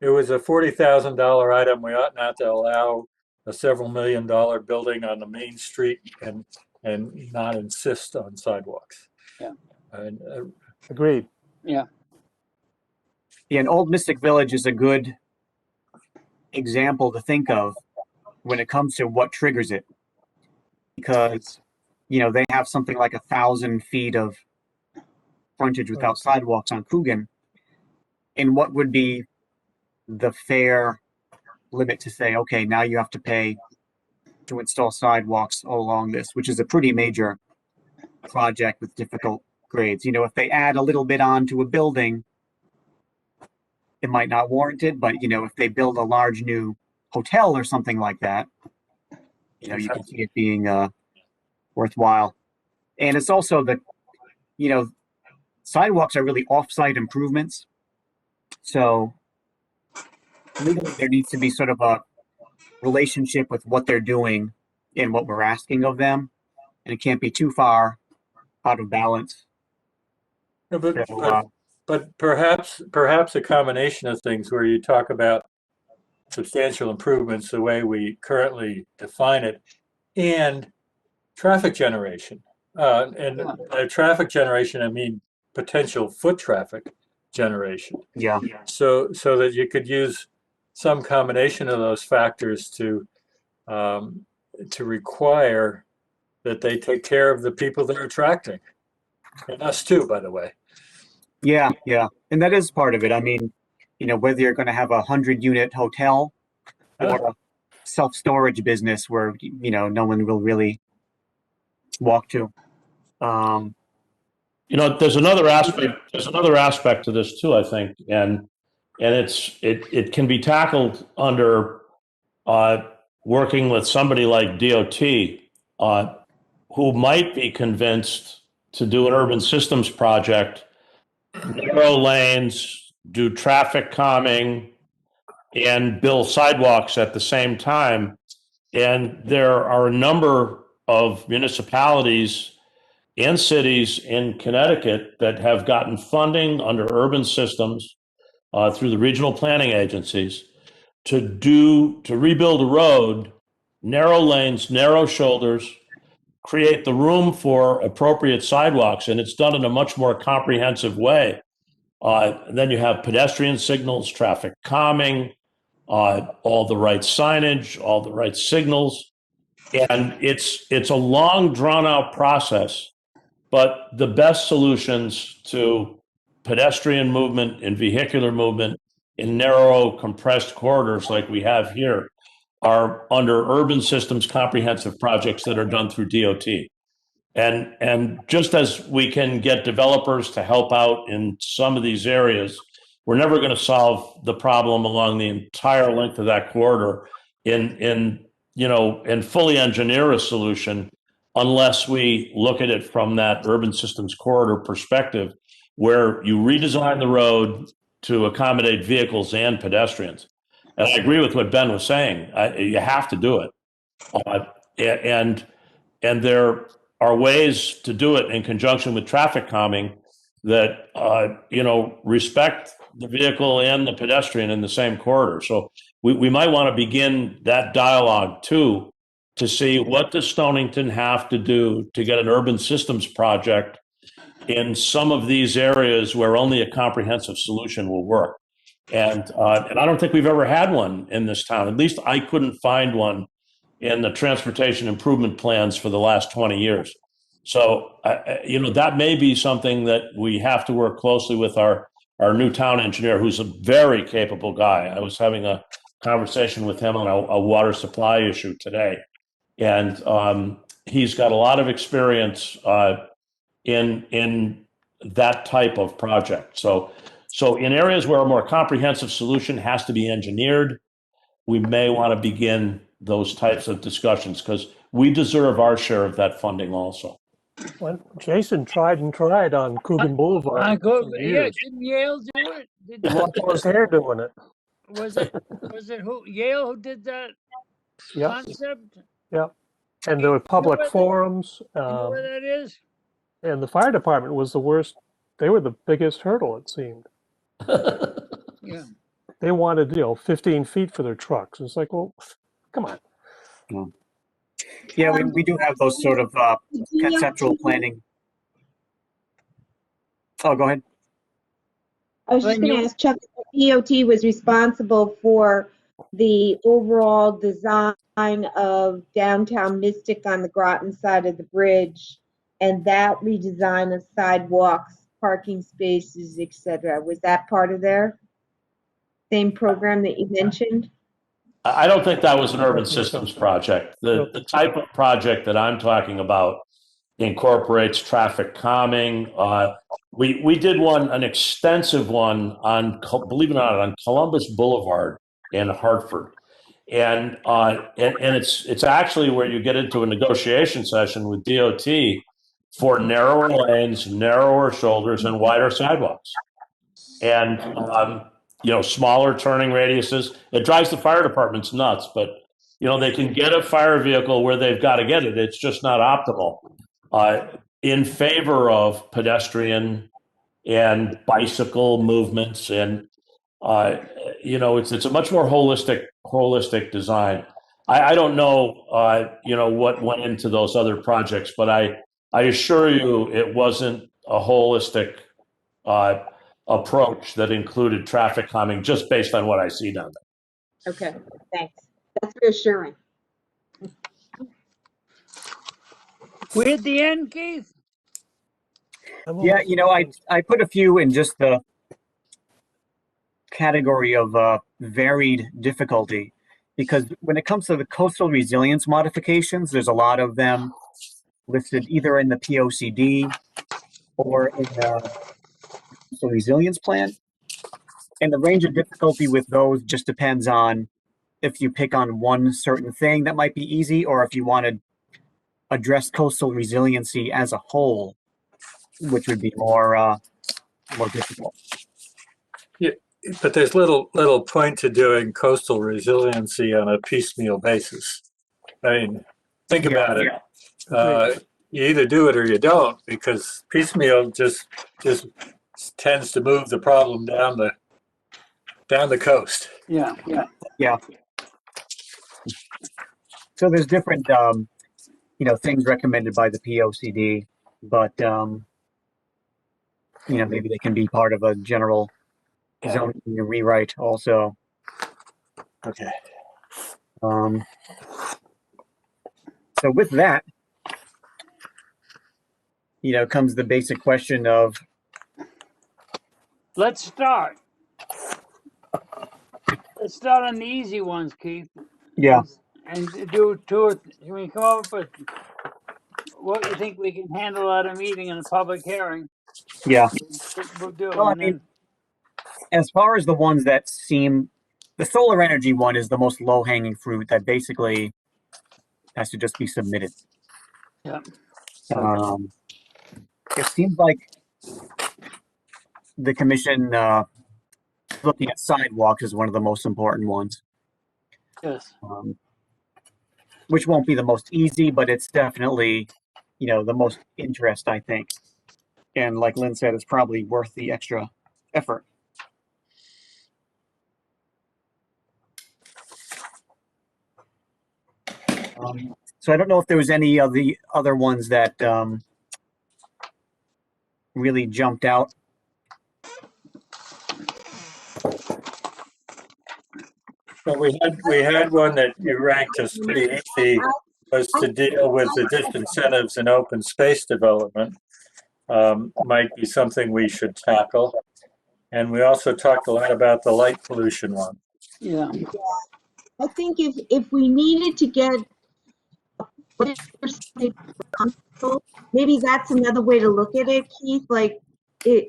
Speaker 3: $40,000 item. We ought not to allow a several $1 million building on the main street and not insist on sidewalks.
Speaker 1: Yeah.
Speaker 3: And,
Speaker 2: Agreed.
Speaker 1: Yeah.
Speaker 5: Yeah, and Old Mystic Village is a good example to think of when it comes to what triggers it. Because, they have something like 1,000 feet of frontage without sidewalks on Coogan. And what would be the fair limit to say, okay, now you have to pay to install sidewalks all along this, which is a pretty major project with difficult grades. If they add a little bit onto a building, it might not warrant it, but if they build a large new hotel or something like that, you can see it being worthwhile. And it's also sidewalks are really off-site improvements. So legally, there needs to be sort of a relationship with what they're doing and what we're asking of them, and it can't be too far out of balance.
Speaker 3: No,
Speaker 5: So,
Speaker 3: but perhaps a combination of things where you talk about substantial improvements the way we currently define it, and traffic generation. And by traffic generation, I mean potential foot traffic generation.
Speaker 5: yeah,
Speaker 3: So that you could use some combination of those factors to require that they take care of the people they're attracting, and us too, by the way.
Speaker 5: yeah, and that is part of it. I mean, whether you're going to have 100-unit hotel or a self-storage business where no one will really walk to.
Speaker 11: There's another aspect. There's another aspect to this too, I think, and it can be tackled under working with somebody like DOT, who might be convinced to do an urban systems project, narrow lanes, do traffic calming, and build sidewalks at the same time. And there are a number of municipalities and cities in Connecticut that have gotten funding under urban systems through the regional planning agencies to rebuild a road, narrow lanes, narrow shoulders, create the room for appropriate sidewalks, and it's done in a much more comprehensive way. Then you have pedestrian signals, traffic calming, all the right signage, all the right signals, and it's a long, drawn-out process. But the best solutions to pedestrian movement and vehicular movement in narrow, compressed corridors like we have here are under urban systems comprehensive projects that are done through DOT. And just as we can get developers to help out in some of these areas, we're never going to solve the problem along the entire length of that corridor and fully engineer a solution unless we look at it from that urban systems corridor perspective, where you redesign the road to accommodate vehicles and pedestrians. And I agree with what Ben was saying. You have to do it. And there are ways to do it in conjunction with traffic calming that, respect the vehicle and the pedestrian in the same corridor. So we might want to begin that dialogue too, to see what does Stonington have to do to get an urban systems project in some of these areas where only a comprehensive solution will work. And I don't think we've ever had one in this town. At least I couldn't find one in the transportation improvement plans for the last 20 years. So, that may be something that we have to work closely with our new town engineer, who's a very capable guy. I was having a conversation with him on a water supply issue today. And he's got a lot of experience in that type of project. So in areas where a more comprehensive solution has to be engineered, we may want to begin those types of discussions because we deserve our share of that funding also.
Speaker 2: Well, Jason tried on Coogan Boulevard. For
Speaker 1: Yeah,
Speaker 2: years.
Speaker 1: didn't Yale do it?
Speaker 2: He lost all his hair doing it.
Speaker 1: Was it Yale who did that
Speaker 2: Yep.
Speaker 1: concept?
Speaker 2: Yep. And there were public forums.
Speaker 1: You know where that is?
Speaker 2: And the fire department was the worst. They were the biggest hurdle, it seemed.
Speaker 1: Yeah.
Speaker 2: They wanted, 15 feet for their trucks. It's like, well, come on.
Speaker 5: Yeah, we do have those sort of conceptual planning. Oh, go ahead.
Speaker 8: I was just going to ask Chuck, DOT was responsible for the overall design of downtown Mystic on the Groton side of the bridge, and that redesign of sidewalks, parking spaces, etc. Was that part of their same program that you mentioned?
Speaker 11: I don't think that was an urban systems project. The type of project that I'm talking about incorporates traffic calming. We did an extensive one on, believe it or not, on Columbus Boulevard in Hartford. And it's actually where you get into a negotiation session with DOT for narrower lanes, narrower shoulders, and wider sidewalks. And, smaller turning radiuses. It drives the fire departments nuts, but, they can get a fire vehicle where they've got to get it. It's just not optimal. In favor of pedestrian and bicycle movements, and it's a much more holistic design. I don't know what went into those other projects, but I assure you it wasn't a holistic approach that included traffic calming, just based on what I see down there.
Speaker 8: Okay, thanks. That's reassuring.
Speaker 1: We at the end, Keith?
Speaker 5: Yeah, I put a few in just the category of varied difficulty, because when it comes to the coastal resilience modifications, there's a lot of them listed either in the POCD or in the coastal resilience plan. And the range of difficulty with those just depends on if you pick on one certain thing that might be easy, or if you want to address coastal resiliency as a whole, which would be more difficult.
Speaker 3: Yeah, but there's little point to doing coastal resiliency on a piecemeal basis. I mean, think about it. You either do it or you don't, because piecemeal just tends to move the problem down the coast.
Speaker 1: Yeah.
Speaker 5: So there's different things recommended by the POCD, but maybe they can be part of a general zoning rewrite also.
Speaker 3: Okay.
Speaker 5: So with that, comes the basic question of,
Speaker 1: Let's start. Let's start on the easy ones, Keith.
Speaker 5: Yeah.
Speaker 1: And do two. Can we come up with what you think we can handle at a meeting in a public hearing?
Speaker 5: Yeah.
Speaker 1: We'll do.
Speaker 5: Well, I mean, as far as the ones that seem, the solar energy one is the most low-hanging fruit that basically has to just be submitted.
Speaker 1: Yeah.
Speaker 5: It seems like the commission looking at sidewalks is one of the most important ones.
Speaker 1: Yes.
Speaker 5: Which won't be the most easy, but it's definitely, the most interest, I think. And like Lynn said, it's probably worth the extra effort. So I don't know if there was any of the other ones that really jumped out.
Speaker 3: Well, we had one that you ranked as pretty easy, was to deal with the disincentives in open space development. Might be something we should tackle. And we also talked a lot about the light pollution one.
Speaker 1: Yeah.
Speaker 8: I think if we needed to get maybe that's another way to look at it, Keith. Like it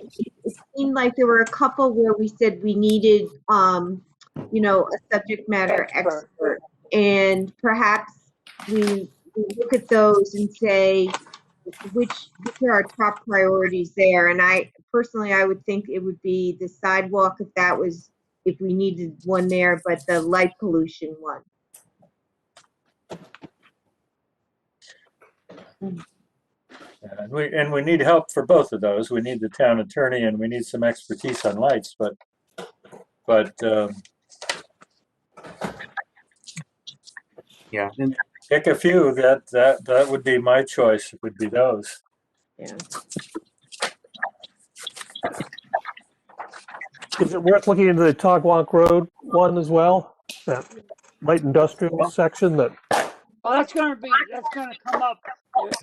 Speaker 8: seemed like there were a couple where we said we needed a subject matter expert, and perhaps we look at those and say which are our top priorities there. And I would think it would be the sidewalk if we needed one there, but the light pollution one.
Speaker 3: And we need help for both of those. We need the town attorney and we need some expertise on lights, but
Speaker 5: yeah,
Speaker 3: pick a few. That would be my choice. It would be those.
Speaker 8: Yeah.
Speaker 2: Is it worth looking into the Togwonk Road one as well? That light industrial section that.
Speaker 1: Well, that's going to come up.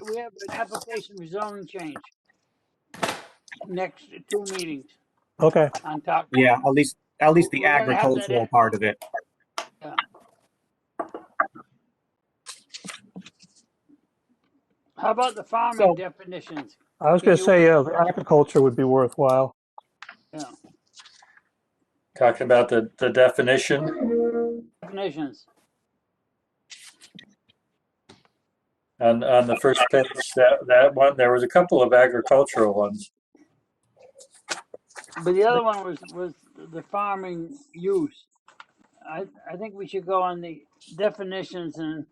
Speaker 1: We have an application for zoning change next 2 meetings.
Speaker 2: Okay.
Speaker 1: On top.
Speaker 5: Yeah, at least the agricultural part of it.
Speaker 1: Yeah. How about the farming definitions?
Speaker 2: I was going to say, the agriculture would be worthwhile.
Speaker 1: Yeah.
Speaker 3: Talking about the definition.
Speaker 1: Definitions.
Speaker 3: on the first page, that one, there was a couple of agricultural ones.
Speaker 1: But the other one was the farming use. I think we should go on the definitions and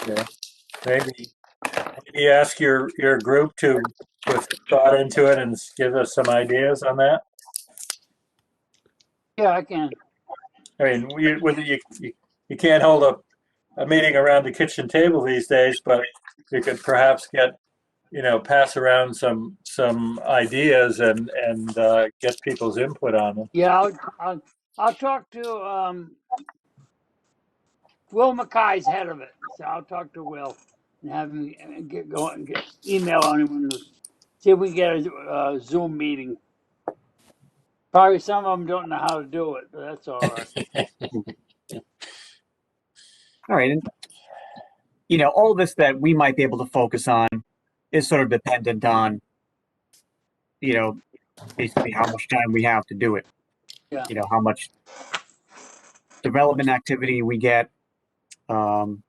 Speaker 3: Yeah. Maybe ask your group to put thought into it and give us some ideas on that.
Speaker 1: yeah, I can.
Speaker 3: I mean, you can't hold a meeting around the kitchen table these days, but you could perhaps get, pass around some ideas and get people's input on them.
Speaker 1: Yeah, I'll talk to Will Mackay's head of it. So I'll talk to Will and have him get going, get email on him, and see if we can get a Zoom meeting. Probably some of them don't know how to do it, but that's all right.
Speaker 5: All right. And, all this that we might be able to focus on is sort of dependent on, basically how much time we have to do it.
Speaker 1: Yeah.
Speaker 5: How much development activity we get, and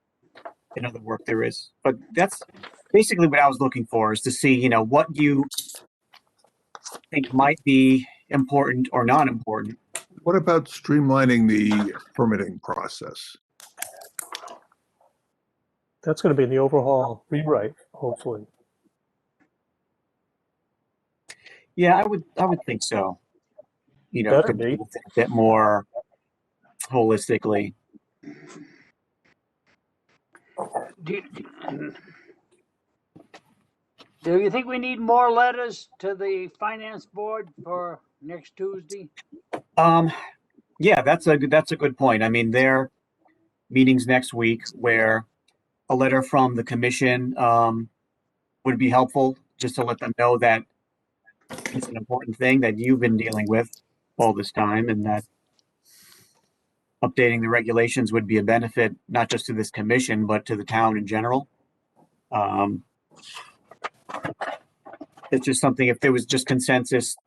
Speaker 5: other work there is. But that's basically what I was looking for, is to see, what you think might be important or not important.
Speaker 6: What about streamlining the permitting process?
Speaker 2: That's going to be in the overhaul rewrite, hopefully.
Speaker 5: Yeah, I would think so.
Speaker 2: Better
Speaker 5: could
Speaker 2: be.
Speaker 5: do it a bit more holistically.
Speaker 1: Do you think we need more letters to the finance board for next Tuesday?
Speaker 5: Yeah, that's a good point. I mean, their meetings next week, where a letter from the commission would be helpful, just to let them know that it's an important thing that you've been dealing with all this time, and that updating the regulations would be a benefit, not just to this commission, but to the town in general. It's just something, if there was just consensus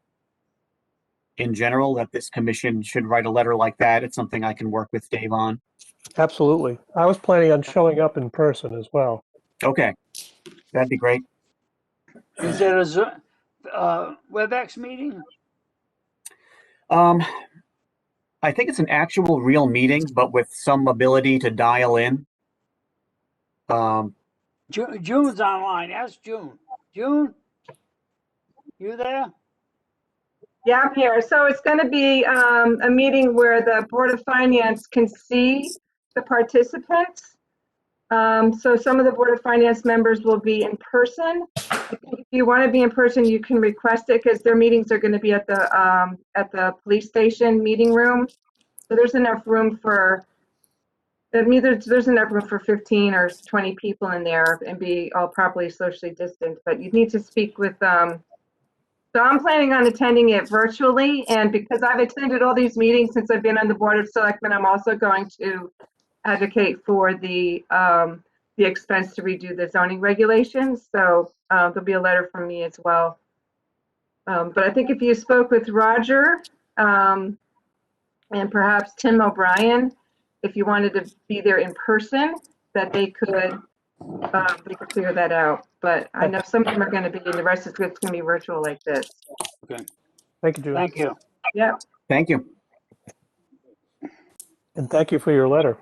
Speaker 5: in general that this commission should write a letter like that, it's something I can work with Dave on.
Speaker 2: Absolutely. I was planning on showing up in person as well.
Speaker 5: Okay, that'd be great.
Speaker 1: Is it a WebEx meeting?
Speaker 5: I think it's an actual real meeting, but with some ability to dial in.
Speaker 1: June's online. Ask June. June, you there?
Speaker 12: Yeah, I'm here. So it's going to be a meeting where the Board of Finance can see the participants. So some of the Board of Finance members will be in person. If you want to be in person, you can request it, because their meetings are going to be at the police station meeting room. So there's enough room for, there's enough room for 15 or 20 people in there and be all properly socially distant. But you need to speak with so I'm planning on attending it virtually, and because I've attended all these meetings since I've been on the Board of Selectmen, I'm also going to advocate for the expense to redo the zoning regulations. So there'll be a letter from me as well. But I think if you spoke with Roger and perhaps Tim O'Brien, if you wanted to be there in person, that they could figure that out. But I know some of them are going to be, and the rest is going to be virtual like this.
Speaker 1: Okay.
Speaker 2: Thank you, Jude.
Speaker 1: Thank you.
Speaker 12: Yeah.
Speaker 5: Thank you.
Speaker 2: And thank you for your letter.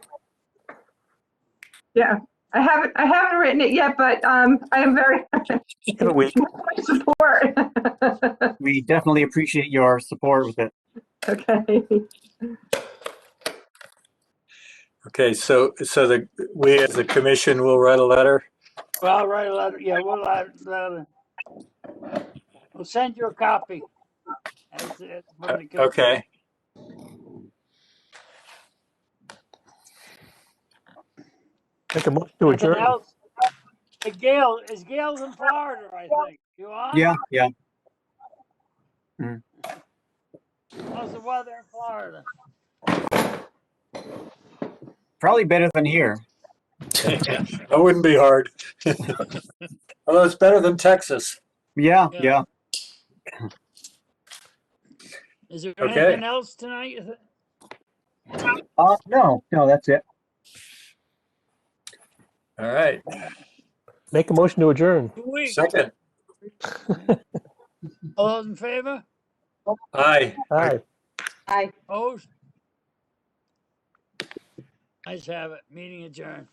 Speaker 12: Yeah. I haven't written it yet, but I am very
Speaker 5: Give it a week.
Speaker 12: support.
Speaker 5: We definitely appreciate your support with it.
Speaker 12: Okay.
Speaker 3: Okay, so we as a commission will write a letter.
Speaker 1: Well, I'll write a letter. Yeah, we'll send you a copy. When it comes.
Speaker 3: Okay.
Speaker 2: Make a motion to
Speaker 1: Anything
Speaker 2: adjourn.
Speaker 1: else? Hey, Gail's in Florida, I think. You on?
Speaker 5: Yeah.
Speaker 1: How's the weather in Florida?
Speaker 5: Probably better than here.
Speaker 3: That wouldn't be hard. Although it's better than Texas.
Speaker 5: Yeah.
Speaker 1: Is there
Speaker 3: Okay.
Speaker 1: anything else tonight?
Speaker 5: No, that's it.
Speaker 3: All right.
Speaker 2: Make a motion to adjourn.
Speaker 1: 2 weeks.
Speaker 3: Second.
Speaker 1: All those in favor?
Speaker 3: Aye.
Speaker 2: Aye.
Speaker 1: Opposed? Ayes have it. Meeting adjourned.